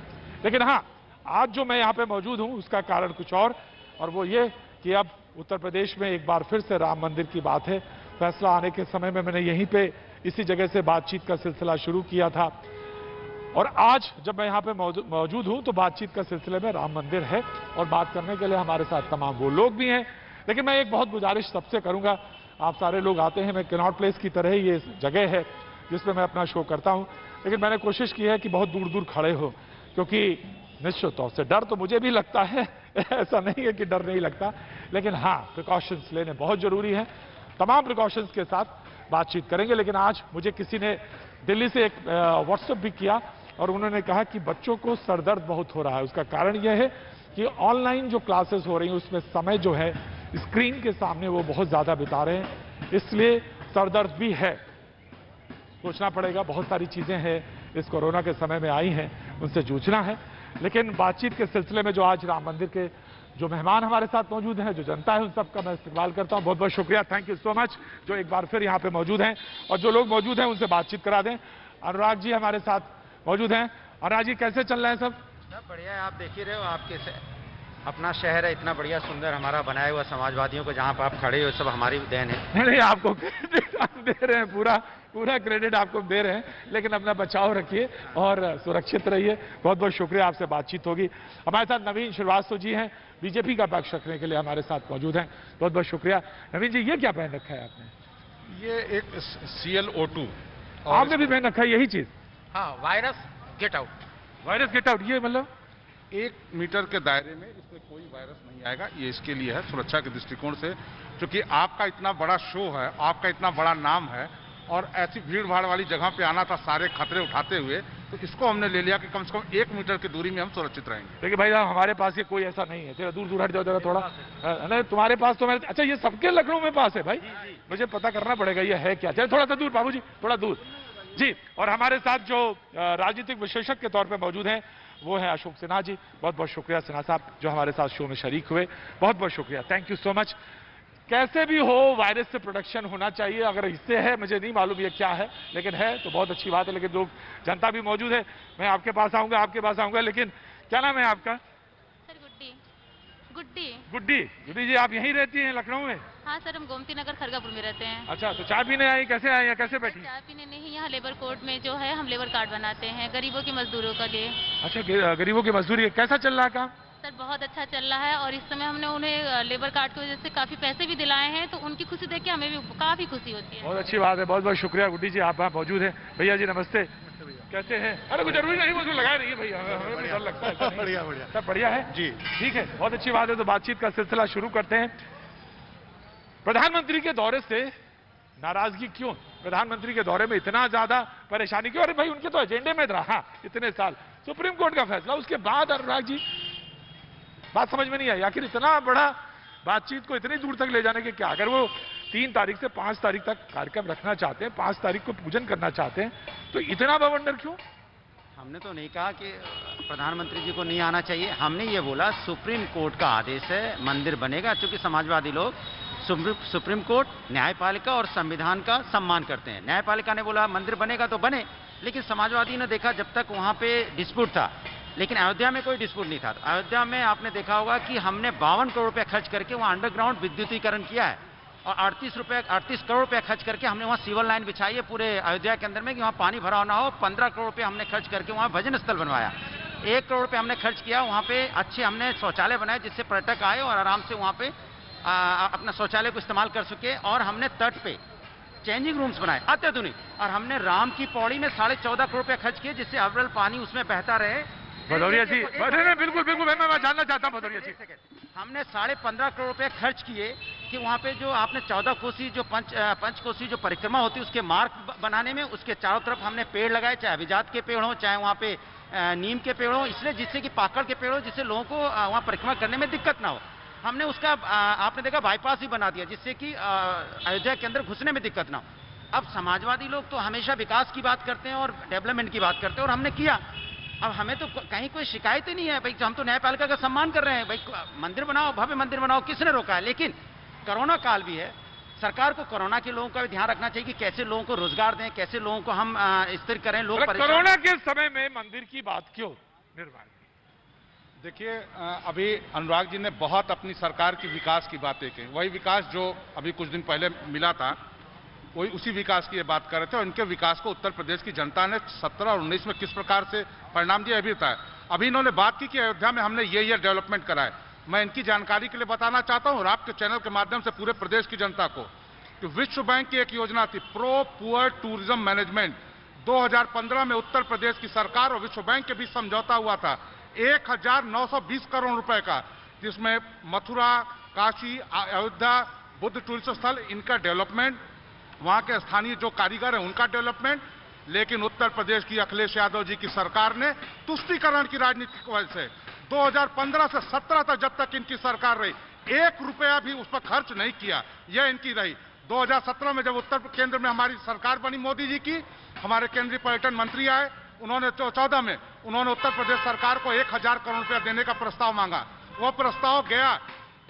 लेकिन हाँ, आज जो मैं यहाँ पे मौजूद हूँ उसका कारण कुछ और वो ये कि अब उत्तर प्रदेश में एक बार फिर से राम मंदिर की बात है। फैसला आने के समय में मैंने यहीं पे इसी जगह से बातचीत का सिलसिला शुरू किया था, और आज जब मैं यहाँ पे मौजूद हूँ तो बातचीत का सिलसिले में राम मंदिर है, और बात करने के लिए हमारे साथ तमाम वो लोग भी हैं। लेकिन मैं एक बहुत गुजारिश सबसे करूंगा, आप सारे लोग आते हैं, मैं कनॉट प्लेस की तरह ही ये जगह है जिसमें मैं अपना शो करता हूं, लेकिन मैंने कोशिश की है कि बहुत दूर दूर खड़े हो, क्योंकि निश्चित तौर से डर तो मुझे भी लगता है, ऐसा नहीं है कि डर नहीं लगता, लेकिन हाँ, प्रिकॉशंस लेने बहुत जरूरी है। तमाम प्रिकॉशंस के साथ बातचीत करेंगे। लेकिन आज मुझे किसी ने दिल्ली से एक व्हाट्सएप भी किया, और उन्होंने कहा कि बच्चों को सरदर्द बहुत हो रहा है। उसका कारण यह है कि ऑनलाइन जो क्लासेस हो रही हैं उसमें समय जो है स्क्रीन के सामने वो बहुत ज्यादा बिता रहे हैं, इसलिए सरदर्द भी है। सोचना पड़ेगा, बहुत सारी चीजें हैं इस कोरोना के समय में आई हैं, उनसे जूझना है। लेकिन बातचीत के सिलसिले में जो आज राम मंदिर के जो मेहमान हमारे साथ मौजूद हैं, जो जनता है, उन सबका मैं इस्तेमाल करता हूं। बहुत बहुत शुक्रिया, थैंक यू सो मच, जो एक बार फिर यहाँ पे मौजूद हैं। और जो लोग मौजूद हैं उनसे बातचीत करा दें। अनुराग जी हमारे साथ मौजूद हैं। अनुराग जी, कैसे चल रहा है सब? बढ़िया है, आप देख ही रहे हो, आपके अपना शहर है, इतना बढ़िया सुंदर हमारा बनाया हुआ, समाजवादियों को जहाँ पर आप खड़े हो सब हमारी देन है। नहीं, आपको क्रेडिट हम दे रहे हैं, पूरा क्रेडिट आपको दे रहे हैं, लेकिन अपना बचाव रखिए और सुरक्षित रहिए। बहुत बहुत शुक्रिया, आपसे बातचीत होगी। हमारे साथ नवीन श्रीवास्तव जी हैं, बीजेपी का पक्ष रखने के लिए हमारे साथ मौजूद हैं। बहुत बहुत शुक्रिया। नवीन जी, ये क्या पहन रखा है आपने? ये एक ClO2। आपने भी पहन रखा है यही चीज? हाँ, virus get out. Virus get out, ये मतलब 1 मीटर के दायरे में इसमें कोई वायरस नहीं आएगा। ये इसके लिए है, सुरक्षा के दृष्टिकोण से, क्योंकि आपका इतना बड़ा शो है, आपका इतना बड़ा नाम है, और ऐसी भीड़ भाड़ वाली जगह पे आना था सारे खतरे उठाते हुए, तो इसको हमने ले लिया कि कम से कम 1 मीटर की दूरी में हम सुरक्षित रहेंगे। देखिए भाई साहब, हमारे पास ये कोई ऐसा नहीं है, जरा दूर दूर हट जाओ जरा थोड़ा। नहीं, तुम्हारे पास तो मेरे, अच्छा ये सबके लखनऊ में पास है भाई? मुझे पता करना पड़ेगा ये है क्या। चलो थोड़ा सा दूर बाबू जी, थोड़ा दूर जी। और हमारे साथ जो राजनीतिक विशेषज्ञ के तौर पर मौजूद हैं वो है अशोक सिन्हा जी। बहुत बहुत शुक्रिया सिन्हा साहब, जो हमारे साथ शो में शरीक हुए। बहुत बहुत शुक्रिया, थैंक यू सो मच। कैसे भी हो, वायरस से प्रोटेक्शन होना चाहिए। अगर इससे है, मुझे नहीं मालूम ये क्या है, लेकिन है तो बहुत अच्छी बात है। लेकिन लोग, जनता भी मौजूद है, मैं आपके पास आऊंगा, लेकिन क्या नाम है आपका? सर गुड्डी। गुड्डी जी, आप यहीं रहती हैं लखनऊ में? हाँ सर, हम गोमती नगर खरगापुर में रहते हैं। अच्छा, तो चाय पीने आई, कैसे आई, कैसे बैठी? चाय पीने नहीं, यहाँ लेबर कोर्ट में जो है हम लेबर कार्ड बनाते हैं गरीबों की मजदूरों के लिए। अच्छा, गरीबों की मजदूरी, कैसा चल रहा है काम? सर बहुत अच्छा चल रहा है, और इस समय हमने उन्हें लेबर कार्ड की वजह से काफी पैसे भी दिलाए हैं, तो उनकी खुशी देख के हमें भी काफी खुशी होती है। बहुत अच्छी बात है, बहुत बहुत शुक्रिया गुड्डी जी, आप मौजूद हैं। भैया जी नमस्ते। कैसे हैं? अरे कुछ जरूरी नहीं, मुझे लगा रही है भैया, हमें भी डर लगता है। बढ़िया बढ़िया, सब बढ़िया है जी, ठीक है, बहुत अच्छी बात है। तो बातचीत का सिलसिला शुरू करते हैं। प्रधानमंत्री के दौरे से नाराजगी क्यों? प्रधानमंत्री के दौरे में इतना ज्यादा परेशानी क्यों? अरे भाई उनके तो एजेंडे में रहा इतने साल, सुप्रीम कोर्ट का फैसला, उसके बाद अनुराग जी बात समझ में नहीं आई। आखिर इतना बड़ा बातचीत को इतनी दूर तक ले जाने के क्या? अगर वो 3 तारीख से 5 तारीख तक कार्यक्रम रखना चाहते हैं, 5 तारीख को पूजन करना चाहते हैं, तो इतना बवंडर क्यों? हमने तो नहीं कहा कि प्रधानमंत्री जी को नहीं आना चाहिए। हमने ये बोला सुप्रीम कोर्ट का आदेश है, मंदिर बनेगा। क्योंकि समाजवादी लोग सुप्रीम कोर्ट, न्यायपालिका और संविधान का सम्मान करते हैं। न्यायपालिका ने बोला मंदिर बनेगा तो बने, लेकिन समाजवादी ने देखा जब तक वहां पे डिस्प्यूट था, लेकिन अयोध्या में कोई डिस्प्यूट नहीं था। अयोध्या में आपने देखा होगा कि हमने 52 करोड़ रुपए खर्च करके वहां अंडरग्राउंड विद्युतीकरण किया है, और 38 करोड़ रुपए खर्च करके हमने वहां सिविल लाइन बिछाई है पूरे अयोध्या के अंदर में कि वहां पानी भराव ना हो। 15 करोड़ रुपए हमने खर्च करके वहां भजन स्थल बनवाया। 1 करोड़ रुपए हमने खर्च किया वहां पे अच्छे हमने शौचालय बनाए, जिससे पर्यटक आए और आराम से वहां पे अपना शौचालय को इस्तेमाल कर सके। और हमने तट पे चेंजिंग रूम्स बनाए अत्याधुनिक, और हमने राम की पौड़ी में 14.5 करोड़ रुपए खर्च किए, जिससे अविरल पानी उसमें बहता रहे। भदौरिया जी, बिल्कुल बिल्कुल, मैं जानना चाहता हूं भदौरिया जी। हमने 15.5 करोड़ रुपए खर्च किए कि वहां पे जो आपने 14 कोसी जो पंचकोसी जो परिक्रमा होती है उसके मार्ग बनाने में, उसके चारों तरफ हमने पेड़ लगाए, चाहे अभिजात के पेड़ हो, चाहे वहां पे नीम के पेड़ हो, इसलिए जिससे कि पाकड़ के पेड़ हो, जिससे लोगों को वहां परिक्रमा करने में दिक्कत ना हो। हमने उसका आपने देखा बाईपास ही बना दिया, जिससे कि अयोध्या के अंदर घुसने में दिक्कत ना हो। अब समाजवादी लोग तो हमेशा विकास की बात करते हैं और डेवलपमेंट की बात करते हैं, और हमने किया। अब हमें तो कहीं कोई शिकायत ही नहीं है भाई, हम तो न्यायपालिका का सम्मान कर रहे हैं भाई, मंदिर बनाओ, भव्य मंदिर बनाओ, किसने रोका है? लेकिन कोरोना काल भी है, सरकार को कोरोना के लोगों का भी ध्यान रखना चाहिए कि कैसे लोगों को रोजगार दें, कैसे लोगों को हम स्थिर करें। लोग कोरोना के समय में मंदिर की बात क्यों? निर्माण देखिए, अभी अनुराग जी ने बहुत अपनी सरकार की विकास की बातें की, वही विकास जो अभी कुछ दिन पहले मिला था, वही उसी विकास की ये बात कर रहे थे। और इनके विकास को उत्तर प्रदेश की जनता ने 17 और 19 में किस प्रकार से परिणाम दिया अभी बताया। अभी इन्होंने बात की कि अयोध्या में हमने ये डेवलपमेंट कराए। मैं इनकी जानकारी के लिए बताना चाहता हूं और आपके चैनल के माध्यम से पूरे प्रदेश की जनता को कि विश्व बैंक की एक योजना थी, प्रो पुअर टूरिज्म मैनेजमेंट। 2015 में उत्तर प्रदेश की सरकार और विश्व बैंक के बीच समझौता हुआ था 1920 करोड़ रुपए का, जिसमें मथुरा, काशी, अयोध्या, बुद्ध टूरिस्ट स्थल, इनका डेवलपमेंट, वहां के स्थानीय जो कारीगर हैं उनका डेवलपमेंट। लेकिन उत्तर प्रदेश की अखिलेश यादव जी की सरकार ने तुष्टीकरण की राजनीति की वजह से 2015 से 17 तक जब तक इनकी सरकार रही 1 रुपया भी उस पर खर्च नहीं किया। यह इनकी रही। 2017 में जब उत्तर केंद्र में हमारी सरकार बनी मोदी जी की, हमारे केंद्रीय पर्यटन मंत्री आए, उन्होंने 14 में उन्होंने उत्तर प्रदेश सरकार को 1000 करोड़ रुपया देने का प्रस्ताव मांगा। वो प्रस्ताव गया,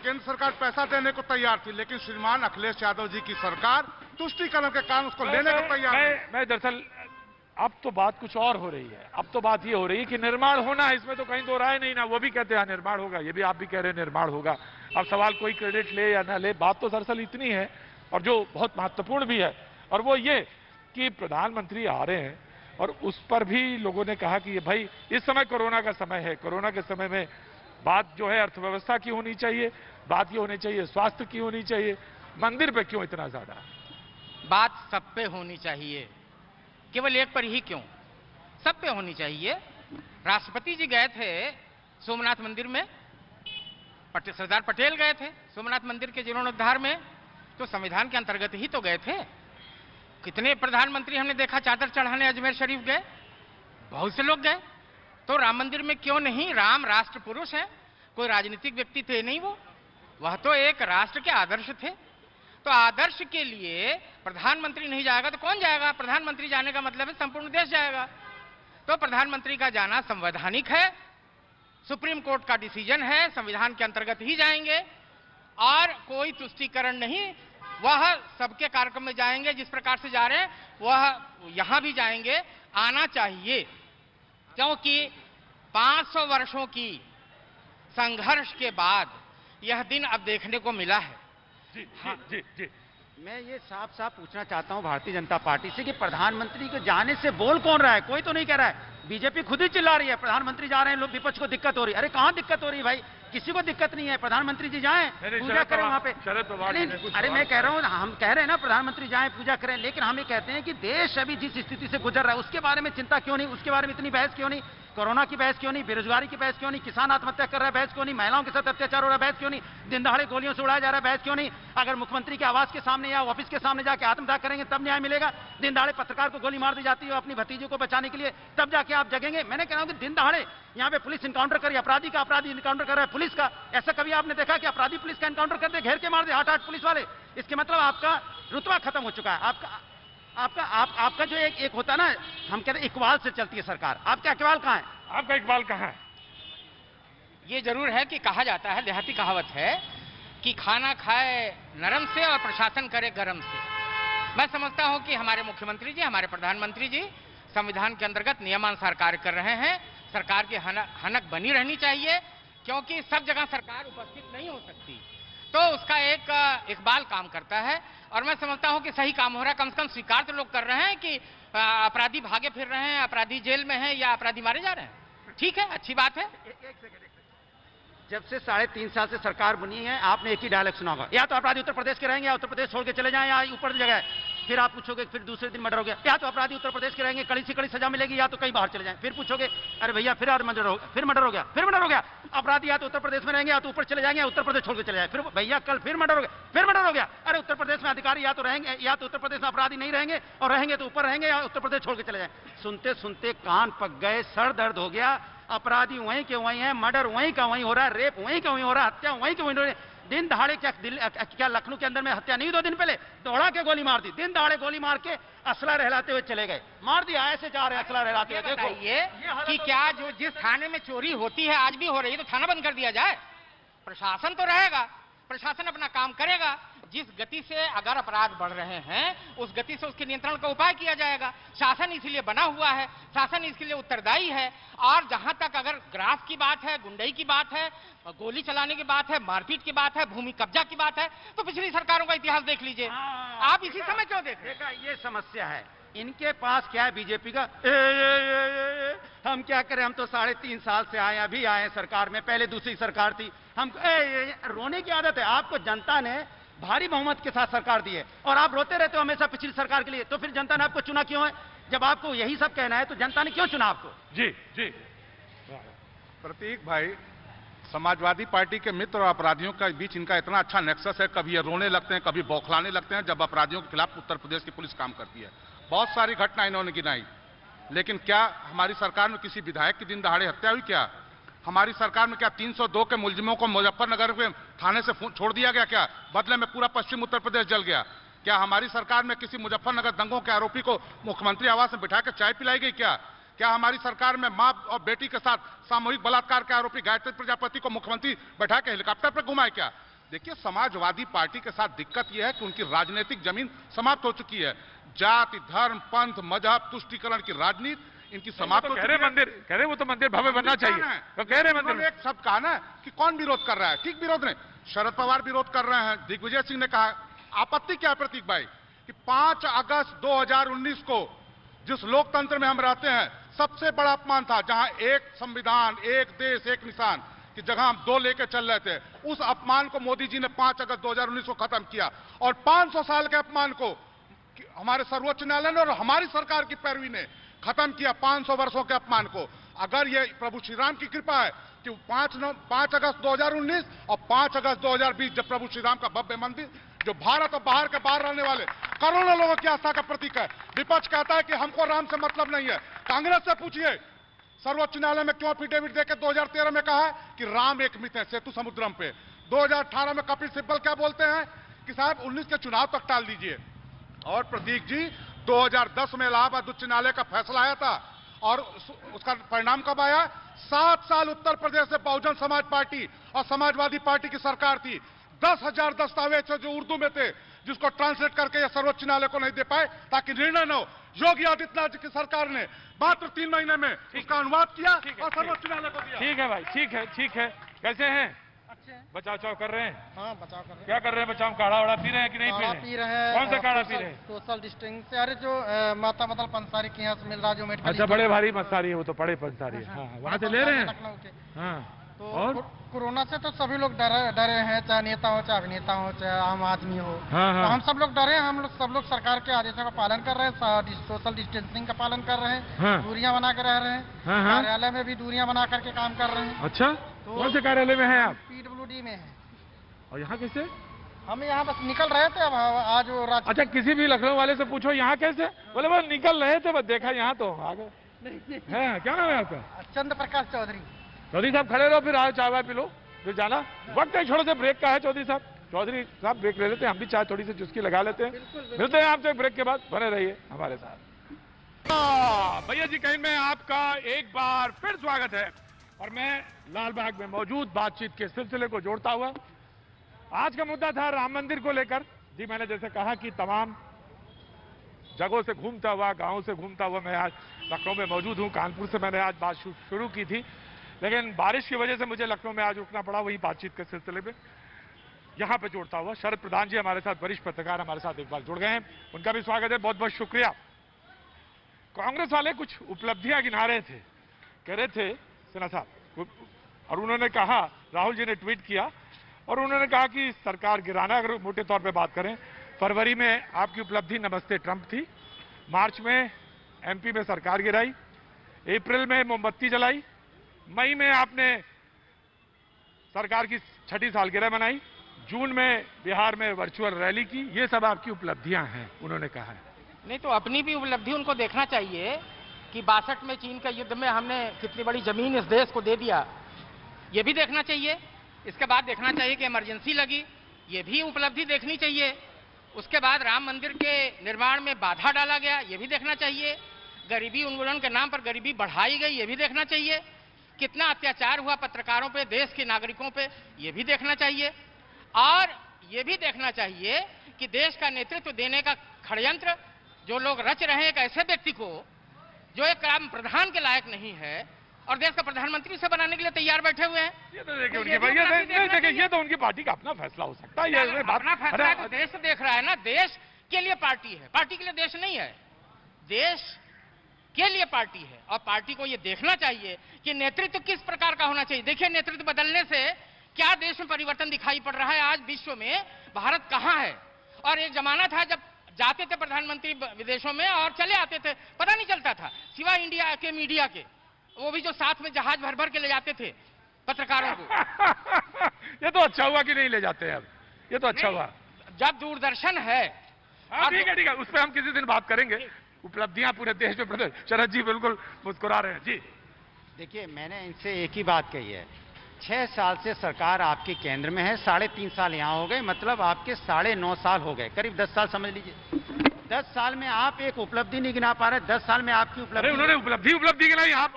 केंद्र सरकार पैसा देने को तैयार थी, लेकिन श्रीमान अखिलेश यादव जी की सरकार तुष्टीकरण के कारण उसको लेने को तैयार नहीं। मैं दरअसल अब तो बात कुछ और हो रही है। अब तो बात ये हो रही है कि निर्माण होना है, इसमें तो कहीं दो राय नहीं ना। वो भी कहते हैं निर्माण होगा, ये भी आप भी कह रहे हैं निर्माण होगा। अब सवाल कोई क्रेडिट ले या ना ले, बात तो दरअसल इतनी है और जो बहुत महत्वपूर्ण भी है, और वो ये कि प्रधानमंत्री आ रहे हैं और उस पर भी लोगों ने कहा कि ये भाई इस समय कोरोना का समय है, कोरोना के समय में बात जो है अर्थव्यवस्था की होनी चाहिए, बात ये होनी चाहिए स्वास्थ्य की होनी चाहिए। मंदिर पे क्यों इतना ज्यादा? बात सब पे होनी चाहिए, केवल एक पर ही क्यों, सब पे होनी चाहिए। राष्ट्रपति जी गए थे सोमनाथ मंदिर में, सरदार पटेल गए थे सोमनाथ मंदिर के जीर्णोद्धार में, तो संविधान के अंतर्गत ही तो गए थे। कितने प्रधानमंत्री हमने देखा चादर चढ़ाने अजमेर शरीफ गए, बहुत से लोग गए। तो राम मंदिर में क्यों नहीं? राम राष्ट्र पुरुष है, कोई राजनीतिक व्यक्ति थे नहीं, वह तो एक राष्ट्र के आदर्श थे। तो आदर्श के लिए प्रधानमंत्री नहीं जाएगा तो कौन जाएगा? प्रधानमंत्री जाने का मतलब है संपूर्ण देश जाएगा। तो प्रधानमंत्री का जाना संवैधानिक है, सुप्रीम कोर्ट का डिसीजन है, संविधान के अंतर्गत ही जाएंगे और कोई तुष्टीकरण नहीं। वह सबके कार्यक्रम में जाएंगे, जिस प्रकार से जा रहे हैं वह यहां भी जाएंगे, आना चाहिए। क्योंकि 500 वर्षों की संघर्ष के बाद यह दिन अब देखने को मिला है। जी। मैं ये साफ साफ पूछना चाहता हूं भारतीय जनता पार्टी से कि प्रधानमंत्री के जाने से बोल कौन रहा है? कोई तो नहीं कह रहा है। बीजेपी खुद ही चिल्ला रही है प्रधानमंत्री जा रहे हैं, लोग विपक्ष को दिक्कत हो रही है। अरे कहां दिक्कत हो रही है भाई? किसी को दिक्कत नहीं है, प्रधानमंत्री जी जाएं, पूजा करें वहाँ पे। अरे मैं कह रहा हूँ, हम कह रहे हैं ना प्रधानमंत्री जाएं पूजा करें, लेकिन हम ये कहते हैं कि देश अभी जिस स्थिति से गुजर रहा है उसके बारे में चिंता क्यों नहीं, उसके बारे में इतनी बहस क्यों नहीं, कोरोना की बहस क्यों नहीं, बेरोजगारी की बहस क्यों नहीं, किसान आत्महत्या कर रहा है बहस क्यों नहीं, महिलाओं के साथ अत्याचार हो रहा है बहस क्यों नहीं, दिन दहाड़े गोलियों से उड़ाया जा रहा है बहस क्यों नहीं। अगर मुख्यमंत्री के आवास के सामने या ऑफिस के सामने जाके आत्मदाह करेंगे तब न्याय मिलेगा। दिन दहाड़े पत्रकार को गोली मार दी जाती है अपनी भतीजे को बचाने के लिए, तब जाके आप जगेंगे। मैंने कह रहा हूं कि दिन दहाड़े यहाँ पे पुलिस इनकाउंटर करी, अपराधी इनकाउंटर कर रहा है पुलिस का। ऐसा कभी आपने देखा कि अपराधी पुलिस का इनकाउंटर कर दे, घेर के मार दे 8 पुलिस वाले? इसके मतलब आपका रुतबा खत्म हो चुका है। आपका जो एक होता है ना, हम कहते हैं इकबाल से चलती है सरकार, आपका इकबाल कहाँ है? आपका इकबाल कहाँ है? ये जरूर है कि कहा जाता है, देहाती कहावत है कि खाना खाए नरम से और प्रशासन करे गरम से। मैं समझता हूं कि हमारे मुख्यमंत्री जी, हमारे प्रधानमंत्री जी संविधान के अंतर्गत नियमानुसार कार्य कर रहे हैं। सरकार की हनक बनी रहनी चाहिए, क्योंकि सब जगह सरकार उपस्थित नहीं हो सकती, तो उसका एक इकबाल काम करता है। और मैं समझता हूं कि सही काम हो रहा है। कम से कम स्वीकार तो लोग कर रहे हैं कि अपराधी भागे फिर रहे हैं, अपराधी जेल में हैं या अपराधी मारे जा रहे हैं। ठीक है, अच्छी बात है। जब से 3.5 साल से सरकार बनी है, आपने एक ही डायलॉग सुना होगा, या तो अपराधी उत्तर प्रदेश के रहेंगे या उत्तर प्रदेश छोड़ के चले जाएं, या ऊपर जगह है। फिर आप पूछोगे, फिर दूसरे दिन मर्डर हो गया, या तो अपराधी उत्तर प्रदेश के रहेंगे, कड़ी से कड़ी सजा मिलेगी, या तो कहीं बाहर चले जाएं। फिर पूछोगे, अरे भैया फिर मर्डर हो गया, अपराधी या तो उत्तर प्रदेश में रहेंगे या तो ऊपर चले जाएंगे, उत्तर प्रदेश छोड़ के चले जाए। फिर भैया कल फिर मर्डर हो गया, अरे उत्तर प्रदेश में अधिकारी या तो रहेंगे, या तो उत्तर प्रदेश में अपराधी नहीं रहेंगे, और रहेंगे तो ऊपर रहेंगे या उत्तर प्रदेश छोड़ के चले जाए। सुनते सुनते कान पक गए, सर दर्द हो गया। अपराधी वहीं के वहीं है, मर्डर वहीं का वहीं हो रहा है, रेप वहीं का वहीं हो रहा है, हत्या वहीं के वहीं हो रही है। दिन दहाड़े क्या लखनऊ के अंदर में हत्या नहीं 2 दिन पहले? दौड़ा के गोली मार दी, दिन दहाड़े गोली मार के असला रहलाते हुए चले गए, मार दिया। ऐसे जा रहे हैं असला रहलाते हुए। देखो कि क्या जो जिस थाने में चोरी होती है, आज भी हो रही है, तो थाना बंद कर दिया जाए? प्रशासन तो रहेगा, प्रशासन अपना काम करेगा। जिस गति से अगर अपराध बढ़ रहे हैं, उस गति से उसके नियंत्रण का उपाय किया जाएगा। शासन इसीलिए बना हुआ है, शासन इसके लिए उत्तरदायी है। और जहां तक अगर ग्राफ की बात है, गुंडई की बात है, गोली चलाने की बात है, मारपीट की बात है, भूमि कब्जा की बात है, तो पिछली सरकारों का इतिहास देख लीजिए। आप इसी समय क्यों देख रहे हैं? ये समस्या है इनके पास। क्या है बीजेपी का? हम क्या करें, हम तो 3.5 साल से आए, अभी आए सरकार में, पहले दूसरी सरकार थी। हम रोने की आदत है। आपको जनता ने भारी बहुमत के साथ सरकार दी है और आप रोते रहते हो हमेशा पिछली सरकार के लिए। तो फिर जनता ने आपको चुना क्यों है? जब आपको यही सब कहना है तो जनता ने क्यों चुना आपको? जी प्रतीक भाई, समाजवादी पार्टी के मित्र और अपराधियों के बीच इनका इतना अच्छा नेक्सस है। कभी ये रोने लगते हैं, कभी बौखलाने लगते हैं जब अपराधियों के खिलाफ उत्तर प्रदेश की पुलिस काम करती है। बहुत सारी घटना इन्होंने गिनाई, लेकिन क्या हमारी सरकार में किसी विधायक की दिन दहाड़े हत्या हुई? क्या हमारी सरकार में क्या 302 के मुलजिमों को मुजफ्फरनगर के थाने से छोड़ दिया गया? क्या बदले में पूरा पश्चिम उत्तर प्रदेश जल गया? क्या हमारी सरकार में किसी मुजफ्फरनगर दंगों के आरोपी को मुख्यमंत्री आवास में बिठा कर चाय पिलाई गई? क्या हमारी सरकार में मां और बेटी के साथ सामूहिक बलात्कार के आरोपी गायत्री प्रजापति को मुख्यमंत्री बैठा के हेलीकॉप्टर पर घुमाए? क्या देखिए, समाजवादी पार्टी के साथ दिक्कत यह है कि उनकी राजनीतिक जमीन समाप्त हो चुकी है। जाति, धर्म, पंथ, मजहब, तुष्टीकरण की राजनीति इनकी समाप्त हो चुकी है। कह रहे वो तो मंदिर भव्य बनना चाहिए, तो कह रहे मंदिर। एक शब्द कहा ना कि कौन विरोध कर रहा है? ठीक विरोध नहीं, शरद पवार विरोध कर रहे हैं, दिग्विजय सिंह ने कहा। आपत्ति क्या है प्रतीक भाई कि 5 अगस्त 2019 को जिस लोकतंत्र में हम रहते हैं, सबसे बड़ा अपमान था, जहां एक संविधान, एक देश, एक निशान की जगह हम 2 लेकर चल रहे थे। उस अपमान को मोदी जी ने 5 अगस्त 2019 को खत्म किया और 500 साल के अपमान को हमारे सर्वोच्च न्यायालय ने और हमारी सरकार की पैरवी ने खत्म किया। 500 वर्षों के अपमान को। अगर ये प्रभु श्री राम की कृपा है कि 5 अगस्त 2019 और 5 अगस्त 2020 जब प्रभु श्री राम का भव्य मंदिर, जो भारत और बाहर के बाहर रहने वाले करोड़ों लोगों की आस्था का प्रतीक है। विपक्ष कहता है कि हमको राम से मतलब नहीं है। कांग्रेस से पूछिए, सर्वोच्च न्यायालय में क्यों एफिडेविट देकर 2013 में कहा है कि राम एक मिथ है सेतु समुद्रम पे। 2018 में कपिल सिब्बल क्या बोलते हैं कि साहब 19 के चुनाव तक टाल दीजिए। और प्रतीक जी, 2010 में इलाहाबाद उच्च न्यायालय का फैसला आया था और उसका परिणाम कब आया? 7 साल उत्तर प्रदेश से बहुजन समाज पार्टी और समाजवादी पार्टी की सरकार थी। 10,000 दस्तावेज थे जो उर्दू में थे, जिसको ट्रांसलेट करके सर्वोच्च न्यायालय को नहीं दे पाए ताकि निर्णय न हो। योगी आदित्यनाथ जी की सरकार ने मात्र 3 महीने में उसका अनुवाद किया और सर्वोच्च न्यायालय को दिया। ठीक है भाई, ठीक है। कैसे हैं? बचाव कर रहे हैं? हाँ, बचाव कर रहे हैं। क्या कर रहे हैं? बचाव काढ़ा पी रहे हैं कि नहीं पी रहे हैं? कौन सा काढ़ा पी रहे हैं? सोशल डिस्टेंस से। अरे जो माता मतलब पंसारी के यहाँ से मिल रहा, जो मेडिकल। अच्छा, बड़े भारी पंसारी है वो तो, बड़े पंसारी है। हाँ, वहाँ से ले रहे हैं। हाँ, और कोरोना से तो सभी लोग डरे हैं, चाहे नेता हो, चाहे अभिनेता हो, चाहे आम आदमी हो। हाँ, हाँ। तो हम सब लोग डरे हैं। हम लोग सब लोग सरकार के आदेशों का पालन कर रहे हैं, सोशल डिस्टेंसिंग का पालन कर रहे हैं, हाँ। दूरियां बना के रह रहे हैं, हाँ, हाँ। कार्यालय में भी दूरियां बना करके काम कर रहे हैं। अच्छा, कौन से कार्यालय में हैं आप? PWD में है। और यहाँ कैसे? हम यहाँ बस निकल रहे थे, अब आज वो अच्छा, किसी भी लखनऊ वाले से पूछो यहाँ कैसे, बोले बस निकल रहे थे, बस देखा यहाँ तो आ गए। क्या नाम है आपका? चंद्र प्रकाश चौधरी। चौधरी साहब खड़े रहो, फिर आओ चाय वाय पी लो, फिर जाना। वक्त है छोटे से ब्रेक का है चौधरी साहब। चौधरी साहब ब्रेक ले लेते हैं, हम भी चाय थोड़ी सी चुस्की लगा लेते हैं। मिलते हैं आपसे ब्रेक के बाद, बने रहिए हमारे साथ। भैया जी कहीं में आपका एक बार फिर स्वागत है और मैं लाल बाग में मौजूद बातचीत के सिलसिले को जोड़ता हुआ, आज का मुद्दा था राम मंदिर को लेकर। जी मैंने जैसे कहा कि तमाम जगहों से घूमता हुआ, गांवों से घूमता हुआ मैं आज लखनऊ में मौजूद हूं। कानपुर से मैंने आज बात शुरू की थी, लेकिन बारिश की वजह से मुझे लखनऊ में आज रुकना पड़ा, वही बातचीत के सिलसिले में यहां पे जोड़ता हुआ। शरद प्रधान जी हमारे साथ, वरिष्ठ पत्रकार हमारे साथ एक बार जुड़ गए हैं, उनका भी स्वागत है, बहुत बहुत शुक्रिया। कांग्रेस वाले कुछ उपलब्धियां गिना रहे थे, कह रहे थे सिन्हा साहब, और उन्होंने कहा, राहुल जी ने ट्वीट किया और उन्होंने कहा कि सरकार गिराना, अगर मोटे तौर पे बात करें, फरवरी में आपकी उपलब्धि नमस्ते ट्रंप थी, मार्च में MP में सरकार गिराई, अप्रैल में मोमबत्ती जलाई, मई में आपने सरकार की 6ठी सालगिरह मनाई, जून में बिहार में वर्चुअल रैली की, ये सब आपकी उपलब्धियां हैं, उन्होंने कहा है। नहीं तो अपनी भी उपलब्धि उनको देखना चाहिए कि 62 में चीन का युद्ध में हमने कितनी बड़ी जमीन इस देश को दे दिया, ये भी देखना चाहिए। इसके बाद देखना चाहिए कि इमरजेंसी लगी, ये भी उपलब्धि देखनी चाहिए। उसके बाद राम मंदिर के निर्माण में बाधा डाला गया, ये भी देखना चाहिए। गरीबी उन्मूलन के नाम पर गरीबी बढ़ाई गई, ये भी देखना चाहिए। कितना अत्याचार हुआ पत्रकारों पे, देश के नागरिकों पे, ये भी देखना चाहिए। और ये भी देखना चाहिए कि देश का नेतृत्व देने का षड्यंत्र जो लोग रच रहे हैं एक ऐसे व्यक्ति को जो एक प्रधान के लायक नहीं है और देश का प्रधानमंत्री से बनाने के लिए तैयार बैठे हुए हैं। ये तो देखिए उनकी देखिए, ये तो उनकी पार्टी का अपना फैसला हो सकता है। ये अपना फैसला है, देश देख रहा है ना, देश के लिए पार्टी है, पार्टी के लिए देश नहीं है, देश के लिए पार्टी है। और पार्टी को ये देखना चाहिए कि नेतृत्व किस प्रकार का होना चाहिए। देखिए नेतृत्व बदलने से क्या देश में परिवर्तन दिखाई पड़ रहा है। आज विश्व में भारत कहां है। और एक जमाना था जब जाते थे प्रधानमंत्री विदेशों में और चले आते थे, पता नहीं चलता था, सिवाय इंडिया के मीडिया के, वो भी जो साथ में जहाज भर भर के ले जाते थे पत्रकारों को। ये तो अच्छा हुआ कि नहीं ले जाते हैं अब, ये तो अच्छा हुआ। जब दूरदर्शन है, ठीक है ठीक है, उस पर हम किसी दिन बात करेंगे। उपलब्धियां पूरे देश में प्रदर्शन। शरद जी बिल्कुल मुस्कुरा रहे हैं। जी देखिए, मैंने इनसे एक ही बात कही है, 6 साल से सरकार आपके केंद्र में है, 3.5 साल यहाँ हो गए, मतलब आपके 9.5 साल हो गए, करीब 10 साल समझ लीजिए। 10 साल में आप एक उपलब्धि नहीं गिना पा रहे। 10 साल में आपकी उपलब्धि, उन्होंने उपलब्धि गिनाई, आप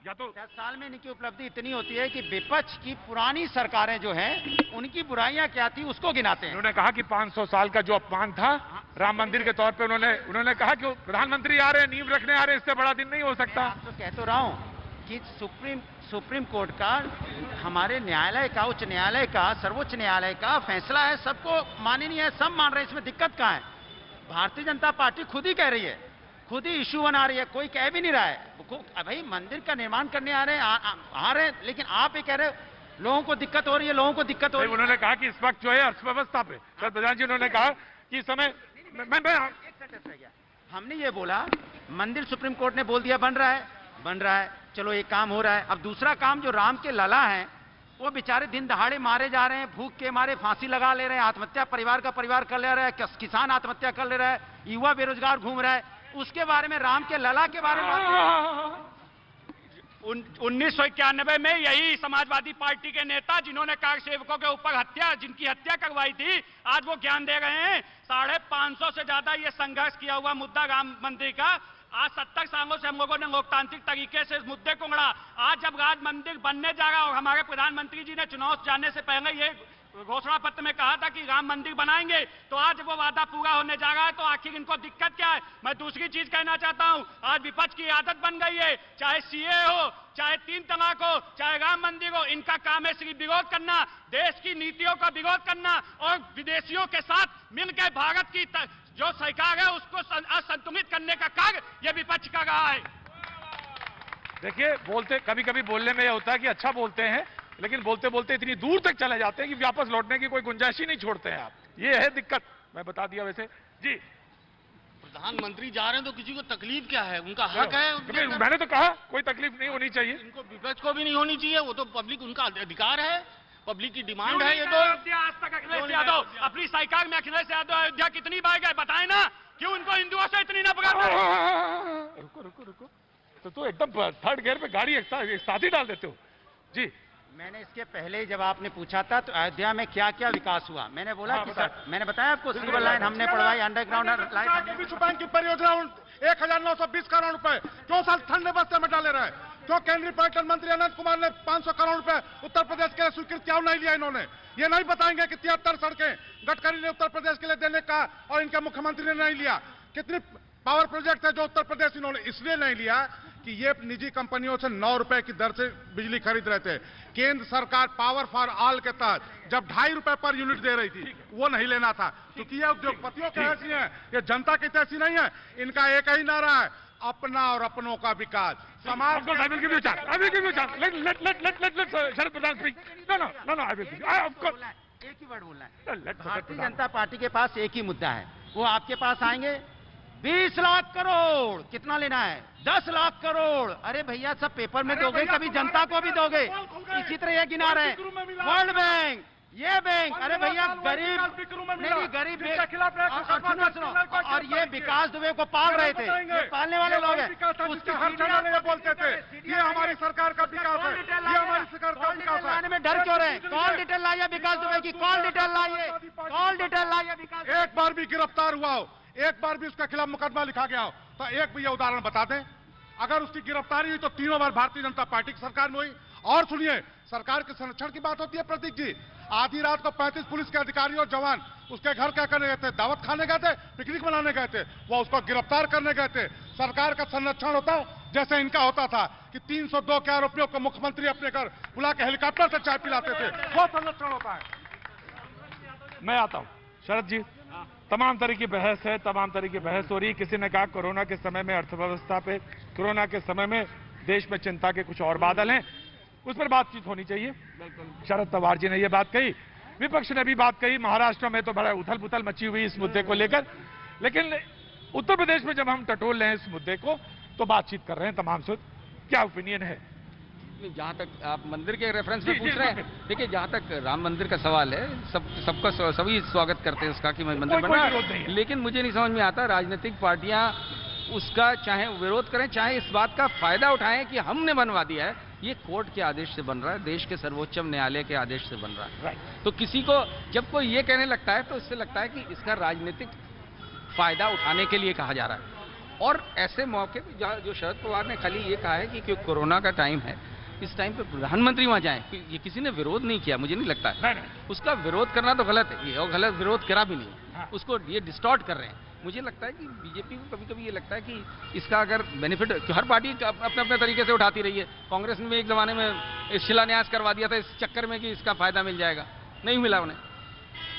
या तो 10 साल में इनकी उपलब्धि इतनी होती है कि विपक्ष की पुरानी सरकारें जो हैं उनकी बुराइयां क्या थी उसको गिनाते हैं। उन्होंने कहा कि 500 साल का जो अपमान था राम मंदिर के तौर पे, उन्होंने कहा कि प्रधानमंत्री आ रहे हैं, नींव रखने आ रहे हैं, इससे बड़ा दिन नहीं हो सकता। तो कह तो रहा हूं कि सुप्रीम कोर्ट का, हमारे न्यायालय का, उच्च न्यायालय का, सर्वोच्च न्यायालय का फैसला है, सबको माननीय है, सब मान रहे हैं, इसमें दिक्कत कहां है। भारतीय जनता पार्टी खुद ही कह रही है, खुद ही इश्यू बना रही है, कोई कह भी नहीं रहा है। भाई मंदिर का निर्माण करने आ रहे हैं, आ रहे हैं, लेकिन आप ये कह रहे हो लोगों को दिक्कत हो रही है, लोगों को दिक्कत हो रही है। उन्होंने कहा कि इस वक्त जो है अर्थव्यवस्था पे, सर प्रधान जी उन्होंने कहा कि समय हमने ये बोला, मंदिर सुप्रीम कोर्ट ने बोल दिया बन रहा है, चलो एक काम हो रहा है। अब दूसरा काम जो राम के लला हैं, वो बेचारे दिन दहाड़े मारे जा रहे हैं, भूख के मारे फांसी लगा ले रहे हैं, आत्महत्या परिवार का परिवार कर ले रहा है, किसान आत्महत्या कर ले रहा है, युवा बेरोजगार घूम रहा है, उसके बारे में, राम के लला के बारे में। 1991 में यही समाजवादी पार्टी के नेता जिन्होंने कार सेवकों के ऊपर जिनकी हत्या करवाई थी, आज वो ज्ञान दे रहे हैं। 550 से ज्यादा ये संघर्ष किया हुआ मुद्दा राम मंदिर का, आज 70 सालों से हम लोगों ने लोकतांत्रिक तरीके से इस मुद्दे को लड़ा। आज जब राम मंदिर बनने जा रहा और हमारे प्रधानमंत्री जी ने चुनाव जाने से पहले ये घोषणा पत्र में कहा था कि राम मंदिर बनाएंगे, तो आज वो वादा पूरा होने जा रहा है, तो आखिर इनको दिक्कत क्या है। मैं दूसरी चीज कहना चाहता हूं, आज विपक्ष की आदत बन गई है, चाहे CA हो, चाहे 3 तलाक हो, चाहे राम मंदिर हो, इनका काम है सिर्फ विरोध करना, देश की नीतियों का विरोध करना और विदेशियों के साथ मिलकर भारत की जो सरकार है उसको असंतुलित करने का कार्य ये विपक्ष कर रहा है। देखिए, बोलते कभी कभी बोलने में यह होता है कि अच्छा बोलते हैं, लेकिन बोलते बोलते इतनी दूर तक चले जाते हैं कि वापस लौटने की कोई गुंजाइश ही नहीं छोड़ते हैं आप। ये है दिक्कत, मैं बता दिया। वैसे जी प्रधानमंत्री जा रहे हैं तो किसी को तकलीफ क्या है? उनका हक है। मैंने तो कहा कोई तकलीफ नहीं होनी चाहिए। इनको विपक्ष को भी नहीं होनी चाहिए, वो तो पब्लिक, उनका अधिकार है, पब्लिक की डिमांड है। ये तो आज तक अखिलेश यादव अपनी सरकार में अखिलेश यादव अयोध्या कितनी बार गए बताए ना, क्यों उनको हिंदुओं से इतनी नफरत है? रुको रुको रुको, तो एकदम थर्ड गियर पे गाड़ी एक साथ ही डाल देते हो जी। मैंने इसके पहले ही जब आपने पूछा था तो अयोध्या में क्या क्या विकास हुआ, मैंने बोला कि सर, मैंने बताया आपको सिल्वर लाइन हमने पढ़वाई, अंडरग्राउंड लाइन। विश्व बैंक की परियोजना 1920 करोड़ रुपए क्यों साल ठंडे बस्ते में डाले रहे? क्यों केंद्रीय पर्यटन मंत्री अनंत कुमार ने 500 करोड़ रुपए उत्तर प्रदेश के लिए स्वीकृत क्यों नहीं लिया इन्होंने? ये नहीं बताएंगे कि 73 सड़कें गडकरी ने उत्तर प्रदेश के लिए देने का और इनके मुख्यमंत्री ने नहीं लिया। कितनी पावर प्रोजेक्ट है जो उत्तर प्रदेश इन्होंने इसलिए नहीं लिया कि ये निजी कंपनियों से 9 रुपए की दर से बिजली खरीद रहे थे। केंद्र सरकार पावर फॉर ऑल के तहत जब 2.5 रुपए पर यूनिट दे रही थी, वो नहीं लेना था, क्योंकि ये उद्योगपतियों के ऐसी हैं, ये जनता की तैसी नहीं है। इनका एक ही नारा है, अपना और अपनों का विकास। समाज शरद प्रधान एक ही वर्ड बोलना है, भारतीय जनता पार्टी के पास एक ही मुद्दा है, वो आपके पास आएंगे 20 लाख करोड़, कितना लेना है? 10 लाख करोड़। अरे भैया सब पेपर में दोगे, कभी जनता को भी दोगे। इसी तरह ये गिना रहे हैं वर्ल्ड बैंक, ये बैंक। अरे भैया गरीब नहीं, गरीब और ये विकास दुबे को पाल रहे थे, ये पालने वाले लोग हैं। उसके हर चैनल में बोलते थे ये हमारी सरकार का विकास है, ये हमारी सरकार का विकास है। लाने में डर क्यों रहे? कॉल डिटेल लाइए विकास दुबे की, कॉल डिटेल लाइए, कॉल डिटेल लाइए विकास। एक बार भी गिरफ्तार हुआ हो, एक बार भी उसके खिलाफ मुकदमा लिखा गया हो तो एक भी ये उदाहरण बता दें। अगर उसकी गिरफ्तारी हुई तो 3 बार भारतीय जनता पार्टी की सरकार में हुई। और सुनिए, सरकार के संरक्षण की बात होती है प्रतीक जी। आधी रात को 35 पुलिस के अधिकारी और जवान उसके घर क्या करने गए थे? दावत खाने गए थे, पिकनिक मनाने गए थे, वो उसको गिरफ्तार करने गए थे। सरकार का संरक्षण होता है जैसे इनका होता था कि 302 के आरोपियों को मुख्यमंत्री अपने घर बुला के हेलीकॉप्टर से चाय पिलाते थे, वो संरक्षण होता है। मैं आता हूं शरद जी, तमाम तरह की बहस है, तमाम तरह की बहस हो रही है। किसी ने कहा कोरोना के समय में अर्थव्यवस्था पे, कोरोना के समय में देश में चिंता के कुछ और बादल हैं, उस पर बातचीत होनी चाहिए। शरद पवार जी ने यह बात कही, विपक्ष ने भी बात कही। महाराष्ट्र में तो बड़ा उथल पुथल मची हुई इस मुद्दे को लेकर, लेकिन उत्तर प्रदेश में जब हम टटोल रहे हैं इस मुद्दे को तो बातचीत कर रहे हैं तमाम से। क्या ओपिनियन है? जहाँ तक आप मंदिर के रेफरेंस में पूछ रहे हैं, देखिए जहाँ तक राम मंदिर का सवाल है, सबका सभी स्वागत करते हैं उसका कि मंदिर बना, लेकिन मुझे नहीं समझ में आता राजनीतिक पार्टियां उसका चाहे विरोध करें, चाहे इस बात का फायदा उठाएं कि हमने बनवा दिया है। ये कोर्ट के आदेश से बन रहा है, देश के सर्वोच्च न्यायालय के आदेश से बन रहा है। तो किसी को जब कोई ये कहने लगता है तो इससे लगता है कि इसका राजनीतिक फायदा उठाने के लिए कहा जा रहा है। और ऐसे मौके पर जो शरद पवार ने खाली ये कहा है कि कोरोना का टाइम है, इस टाइम पे प्रधानमंत्री वहां जाएं, ये किसी ने विरोध नहीं किया, मुझे नहीं लगता है। उसका विरोध करना तो गलत है, और गलत विरोध करा भी नहीं, उसको ये डिस्टॉर्ट कर रहे हैं। मुझे लगता है कि बीजेपी को कभी कभी ये लगता है कि इसका अगर बेनिफिट, हर पार्टी अपने अपने तरीके से उठाती रही है। कांग्रेस ने भी एक जमाने में शिलान्यास करवा दिया था इस चक्कर में कि इसका फायदा मिल जाएगा, नहीं मिला उन्हें।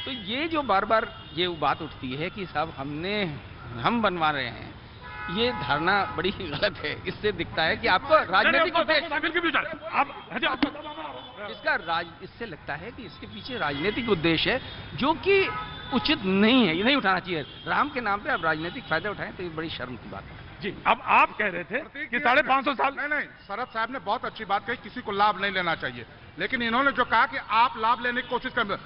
तो ये जो बार बार ये बात उठती है कि साहब हम बनवा रहे हैं, ये धारणा बड़ी गलत है। इससे दिखता है कि आपको राजनीतिक इससे लगता है कि इसके पीछे राजनीतिक उद्देश्य है जो कि उचित नहीं है, ये नहीं उठाना चाहिए। राम के नाम पे आप राजनीतिक फायदा उठाएं तो ये बड़ी शर्म की बात है। जी, अब आप कह रहे थे कि 550 साल, नहीं, शरद साहब ने बहुत अच्छी बात कही, किसी को लाभ नहीं लेना चाहिए, लेकिन इन्होंने जो कहा कि आप लाभ लेने की कोशिश करें,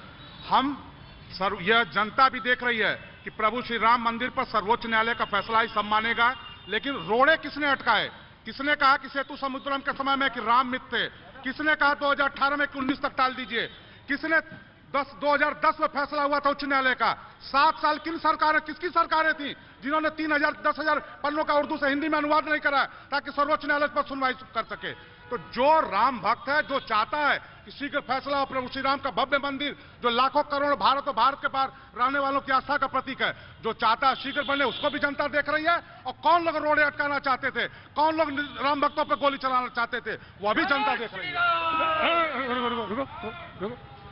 यह जनता भी देख रही है कि प्रभु श्री राम मंदिर पर सर्वोच्च न्यायालय का फैसला ही सब मानेगा, लेकिन रोड़े किसने अटकाए? किसने कहा कि सेतु समुद्रम के समय में कि राम मिथ थे? किसने कहा 2018 में कि 19 तक टाल दीजिए? किसने 2010 में फैसला हुआ था उच्च न्यायालय का? 7 साल किसकी सरकारें थी जिन्होंने 3000 10,000 पन्नों का उर्दू से हिंदी में अनुवाद नहीं करा ताकि सर्वोच्च न्यायालय पर सुनवाई कर सके? तो जो राम भक्त है, जो चाहता है कि शीघ्र फैसला हो, प्रभु श्री राम का भव्य मंदिर जो लाखों करोड़ भारत और भारत के पार रहने वालों की आस्था का प्रतीक है, जो चाहता है शीघ्र बने, उसको भी जनता देख रही है। और कौन लोग रोड़े अटकाना चाहते थे, कौन लोग राम भक्तों पर गोली चलाना चाहते थे, वह भी जनता देख रही है।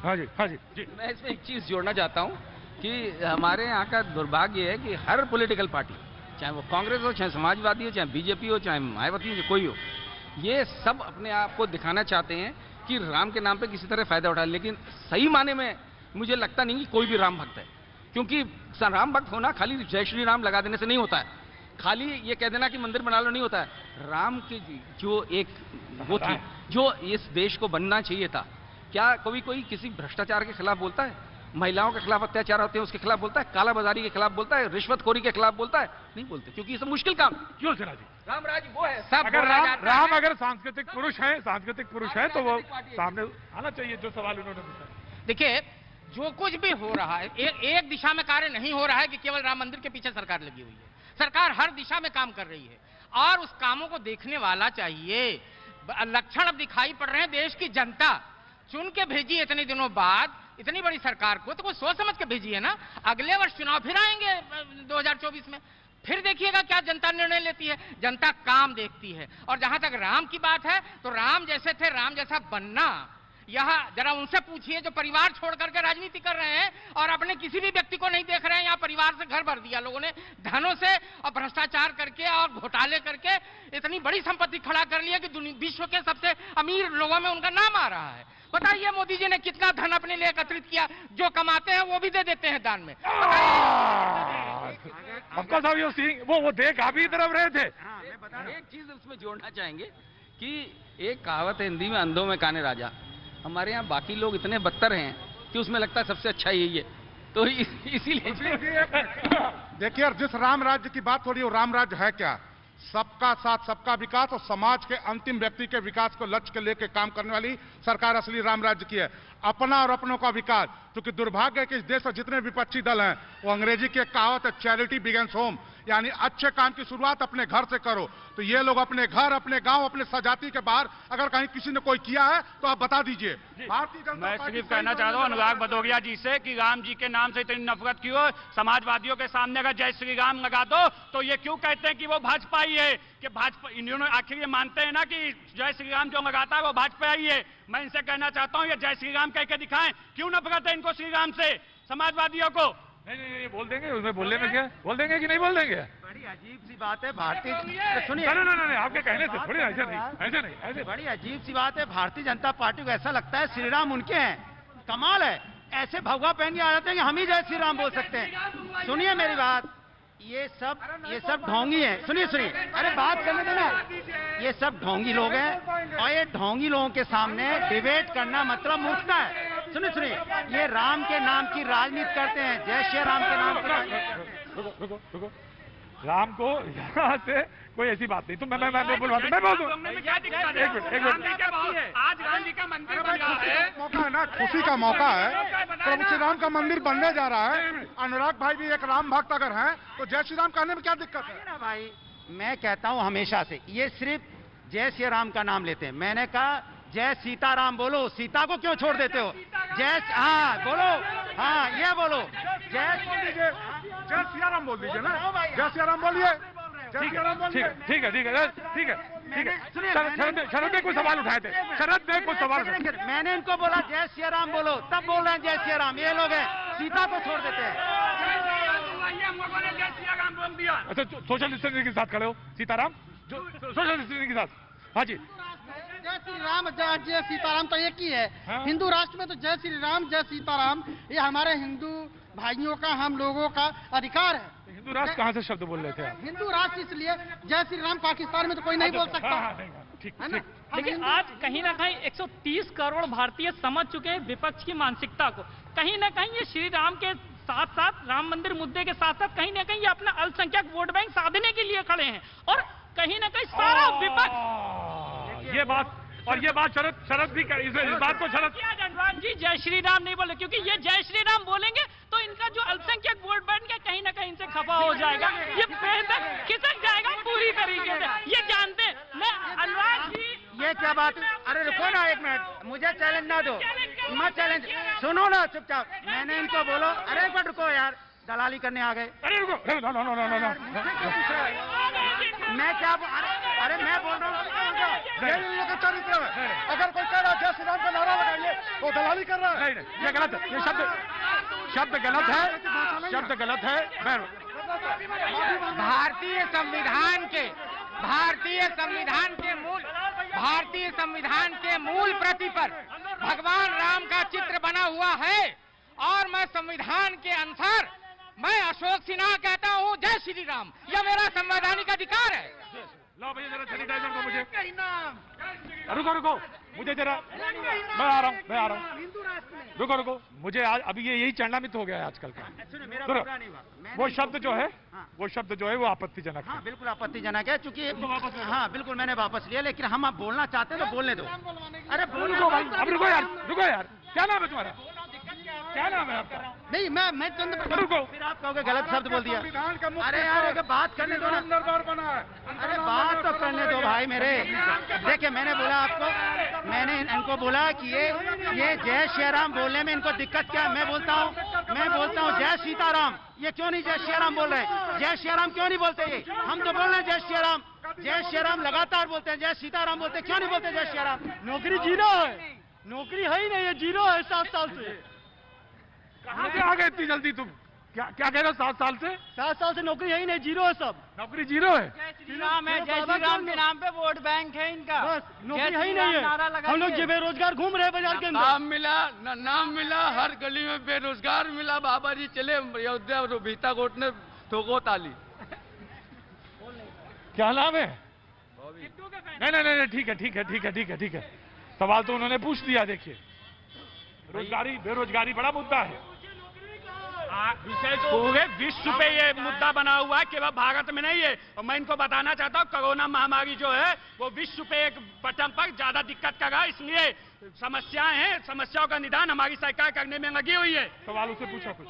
हाँ जी। मैं इसमें एक चीज जोड़ना चाहता हूँ कि हमारे यहाँ का दुर्भाग्य है कि हर पॉलिटिकल पार्टी, चाहे वो कांग्रेस हो, चाहे समाजवादी हो, चाहे बीजेपी हो, चाहे मायावती हो, कोई हो, ये सब अपने आप को दिखाना चाहते हैं कि कि राम के नाम पे किसी तरह फायदा उठाए, लेकिन सही माने में मुझे लगता नहीं कि कोई भी राम भक्त है, क्योंकि राम भक्त होना खाली जय श्री राम लगा देने से नहीं होता है, खाली ये कह देना कि मंदिर बना लो नहीं होता है। राम की जो एक वो थी, जो इस देश को बनना चाहिए था, क्या कोई किसी भ्रष्टाचार के खिलाफ बोलता है? महिलाओं के खिलाफ अत्याचार होते हैं उसके खिलाफ बोलता है? कालाबाजारी के खिलाफ बोलता है? रिश्वतखोरी के खिलाफ बोलता है? नहीं बोलते, क्योंकि ये सब मुश्किल काम। क्यों सिन्हा जी? राम राज वो है, सब अगर राम अगर सांस्कृतिक पुरुष है तो वो सामने आना चाहिए, जो सवाल उन्होंने पूछा। देखिए, जो कुछ भी हो रहा है एक दिशा में कार्य नहीं हो रहा है कि केवल राम मंदिर के पीछे सरकार लगी हुई है। सरकार हर दिशा में काम कर रही है और उस कामों को देखने वाला चाहिए। लक्षण अब दिखाई पड़ रहे हैं। देश की जनता चुन के भेजी इतने दिनों बाद इतनी बड़ी सरकार को, तो कोई सोच समझ के भेजी है ना। अगले वर्ष चुनाव फिर आएंगे 2024 में, फिर देखिएगा क्या जनता निर्णय लेती है। जनता काम देखती है। और जहां तक राम की बात है, तो राम जैसे थे, राम जैसा बनना, यह जरा उनसे पूछिए जो परिवार छोड़ करके राजनीति कर रहे हैं और अपने किसी भी व्यक्ति को नहीं देख रहे हैं। यहाँ परिवार से घर भर दिया लोगों ने, धनों से और भ्रष्टाचार करके और घोटाले करके इतनी बड़ी संपत्ति खड़ा कर लिया कि विश्व के सबसे अमीर लोगों में उनका नाम आ रहा है। बताइए मोदी जी ने कितना धन अपने लिए एकत्रित किया, जो कमाते हैं वो भी दे देते हैं दान में। वो देख आप ही तरफ रहे थे। एक चीज उसमें जोड़ना चाहेंगे कि एक कहावत है हिंदी में, अंधों में काने राजा। हमारे यहाँ बाकी लोग इतने बदतर हैं कि उसमें लगता है सबसे अच्छा यही है, तो इसीलिए देखिए, जिस राम राज्य की बात हो रही है वो राम राज्य है क्या? सबका साथ सबका विकास और समाज के अंतिम व्यक्ति के विकास को लक्ष्य के लेकर काम करने वाली सरकार असली राम राज्य की है। अपना और अपनों का विकास, क्योंकि दुर्भाग्य है कि इस देश में जितने विपक्षी दल हैं वो अंग्रेजी की एक कहावत है, चैरिटी बिगिंस होम, यानी अच्छे काम की शुरुआत अपने घर से करो। तो ये लोग अपने घर, अपने गांव, अपने सजाती के बाहर अगर कहीं किसी ने कोई किया है तो आप बता दीजिए। भारतीय जनता मैं पार्टी सिर्फ कहना चाहता हूँ अनुराग भदौरिया जी से कि राम जी के नाम से इतनी नफरत क्यों? समाजवादियों के सामने अगर जय श्री राम लगा दो तो ये क्यों कहते हैं कि वो भाजपा ही है? कि भाजपा, इन्होंने आखिर ये मानते हैं ना कि जय श्री राम जो लगाता है वो भाजपा ही है। मैं इनसे कहना चाहता हूँ ये जय श्री राम कह के दिखाएं, क्यों नफरत है इनको श्री राम से, समाजवादियों को? नहीं बोल देंगे, उसमें बोलने में क्या, बोल देंगे कि नहीं बोल देंगे? बड़ी अजीब सी बात है भारतीय, सुनिए, नहीं आपके कहने से थोड़ी, ऐसे बड़ी अजीब सी बात है। भारतीय जनता पार्टी को ऐसा लगता है श्री राम उनके हैं। कमाल है, ऐसे भगवा पहन के आ जाते हैं कि हम ही जय श्री राम बोल सकते हैं। सुनिए मेरी बात, ये सब ढोंगी है। सुनिए, अरे बात करने देना। ये सब ढोंगी लोग हैं और ये ढोंगी लोगों के सामने डिबेट करना मतलब मूर्खता है। सुनिए, ये राम के नाम की राजनीति करते हैं, जय श्री राम के नाम की। रुको, राम को यहाँ से कोई ऐसी बात नहीं। तो मैं बोल दूं, एक मिनट। आज राम जी का मंदिर बन रहा है, मौका है ना, खुशी का मौका है। प्रभु श्री राम का मंदिर बनने जा रहा है। अनुराग भाई भी एक राम भक्त अगर हैं तो जय श्री राम कहने में क्या दिक्कत है? ना भाई, मैं कहता हूँ हमेशा से ये सिर्फ जय श्री राम का नाम लेते हैं। मैंने कहा जय सीताराम बोलो, सीता को क्यों छोड़ देते हो? हाँ बोलो, हाँ ये बोलो, जय सिया राम बोल दीजिए ना, जय सिया राम बोलिए। ठीक है। शरद ने कुछ सवाल उठाए थे, मैंने इनको बोला जय श्री राम बोलो, तब बोल रहे हैं जय श्री राम। ये लोग हैं सीता को छोड़ देते हैं। अच्छा, सोशल डिस्टेंसिंग के साथ खड़े हो, सीताराम जो सोशल डिस्टेंसिंग के साथ। हाँ जी, जय श्री राम जय सीताराम तो एक ही है। हाँ? हिंदू राष्ट्र में तो जय श्री राम जय सीताराम ये हमारे हिंदू भाइयों का, हम लोगों का अधिकार है। हिंदू राष्ट्र कहाँ से शब्द बोल रहे थे आप? हिंदू राष्ट्र इसलिए, जय श्री राम पाकिस्तान में तो कोई नहीं बोल सकता। ठीक। लेकिन आज कहीं ना कहीं 130 करोड़ भारतीय समझ चुके हैं विपक्ष की मानसिकता को। कहीं ना कहीं ये श्री राम के साथ साथ, राम मंदिर मुद्दे के साथ साथ कहीं ना कहीं ये अपना अल्पसंख्यक वोट बैंक साधने के लिए खड़े हैं। और कहीं ना कहीं सारा विपक्ष ये बात शरद भी इस बात को शरद अनुराग जी जय श्री राम नहीं बोले, क्योंकि ये जय श्री राम बोलेंगे तो इनका जो अल्पसंख्यक वोट बैंक है कहीं ना कहीं इनसे खफा हो जाएगा, ये खिसक जाएगा पूरी तरीके से, ये जानते हैं। मैं अनुराग जी, ये क्या बात? अरे रुको ना एक मिनट, मुझे चैलेंज ना दो, मत चैलेंज, सुनो ना चुपचाप। मैंने इनको बोलो, अरे एक मिनट रुको यार, दलाली करने आ गए। अरे रुको, मैं क्या, अरे मैं बोल रहा हूँ चरित्र है। अगर कोई कह रहा है जय श्री राम का नारा लगाइए वो दलाली कर रहा है। नहीं, ये गलत है, ये शब्द गलत है। भारतीय संविधान के मूल भारतीय संविधान के मूल प्रति पर भगवान राम का चित्र बना हुआ है और मैं संविधान के अनुसार मैं अशोक सिन्हा कहता हूँ जय श्री राम। यह मेरा संवैधानिक अधिकार है। लो भैया जरा सैनिटाइजर को मुझे। रुको रुको मुझे जरा, मैं आ रहा हूँ। रुको मुझे आज अभी यही चंडामित हो गया है आजकल का। वो शब्द जो है वो आपत्तिजनक है। बिल्कुल आपत्तिजनक है, चूंकि हाँ बिल्कुल मैंने वापस लिया, लेकिन हम आप बोलना चाहते हैं तो बोलने दो। अरे रुको भाई, अब रुको यार, क्या नाम है तुम्हारा? क्या नाम है आपका? नहीं मैं चंद रुको, फिर आप कहोगे गलत शब्द बोल दिया। अरे यार अगर बात करने दो ना, अरे बात तो करने दो भाई मेरे। देखिए मैंने बोला आपको, मैंने इनको बोला कि ये जय श्री राम बोलने में इनको दिक्कत क्या है। मैं बोलता हूँ जय सीताराम, ये क्यों नहीं जय श्री राम बोल रहे हैं? जय श्री राम क्यों नहीं बोलते? ये हम तो बोल रहे हैं जय श्री राम लगातार बोलते हैं, जय सीताराम बोलते हैं, क्यों नहीं बोलते जय श्री राम? नौकरी जीरो है, नौकरी है ही नहीं, ये जीरो है 7 साल से। कहाँ से आ गए इतनी जल्दी तुम? क्या कह रहे हो? 7 साल से? 7 साल से नौकरी है ही नहीं, जीरो है सब। नौकरी जीरो है? जय श्री राम है, जय श्री राम के नाम पे वोट बैंक है इनका, बस नौकरी है ही नहीं है। हम लोग जो बेरोजगार घूम रहे हैं बाजार के अंदर, नाम मिला, हर गली में बेरोजगार मिला। बाबा जी चले अयोध्या, भीता कोट ने ठोको ताली। क्या नाम है? नहीं ठीक है। सवाल तो उन्होंने पूछ दिया। देखिए बेरोजगारी बड़ा मुद्दा है। विषय पूरे विश्व पे ये मुद्दा बना हुआ है, केवल भारत में नहीं है। और मैं इनको बताना चाहता हूँ कोरोना महामारी जो है वो विश्व पे एक बटन पर ज्यादा दिक्कत कर रहा है, इसलिए समस्याएं हैं, समस्याओं का निदान हमारी सरकार करने में लगी हुई है। सवाल उसे पूछा कुछ।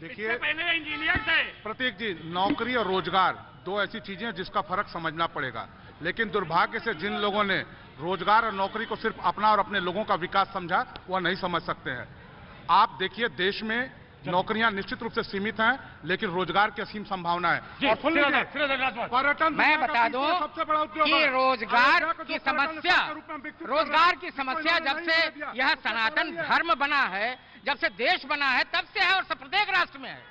देखिए पहले इंजीनियर थे। प्रतीक जी, नौकरी और रोजगार दो ऐसी चीजें हैं जिसका फर्क समझना पड़ेगा। लेकिन दुर्भाग्य से जिन लोगों ने रोजगार और नौकरी को सिर्फ अपना और अपने लोगों का विकास समझा, वह नहीं समझ सकते हैं। आप देखिए देश में नौकरियां निश्चित रूप से सीमित हैं, लेकिन रोजगार की असीम संभावना है। पर्यटन मैं बता दूं कि रोजगार की समस्या जब से यह सनातन धर्म बना है, जब से देश बना है, तब से है और प्रत्येक राष्ट्र में है।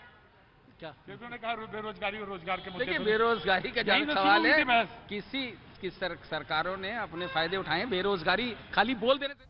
क्या ने कहा बेरोजगारी और रोजगार के मुद्दे? देखिए बेरोजगारी का जहाँ सवाल है, किसी सरकारों ने अपने फायदे उठाए। बेरोजगारी खाली बोल देने से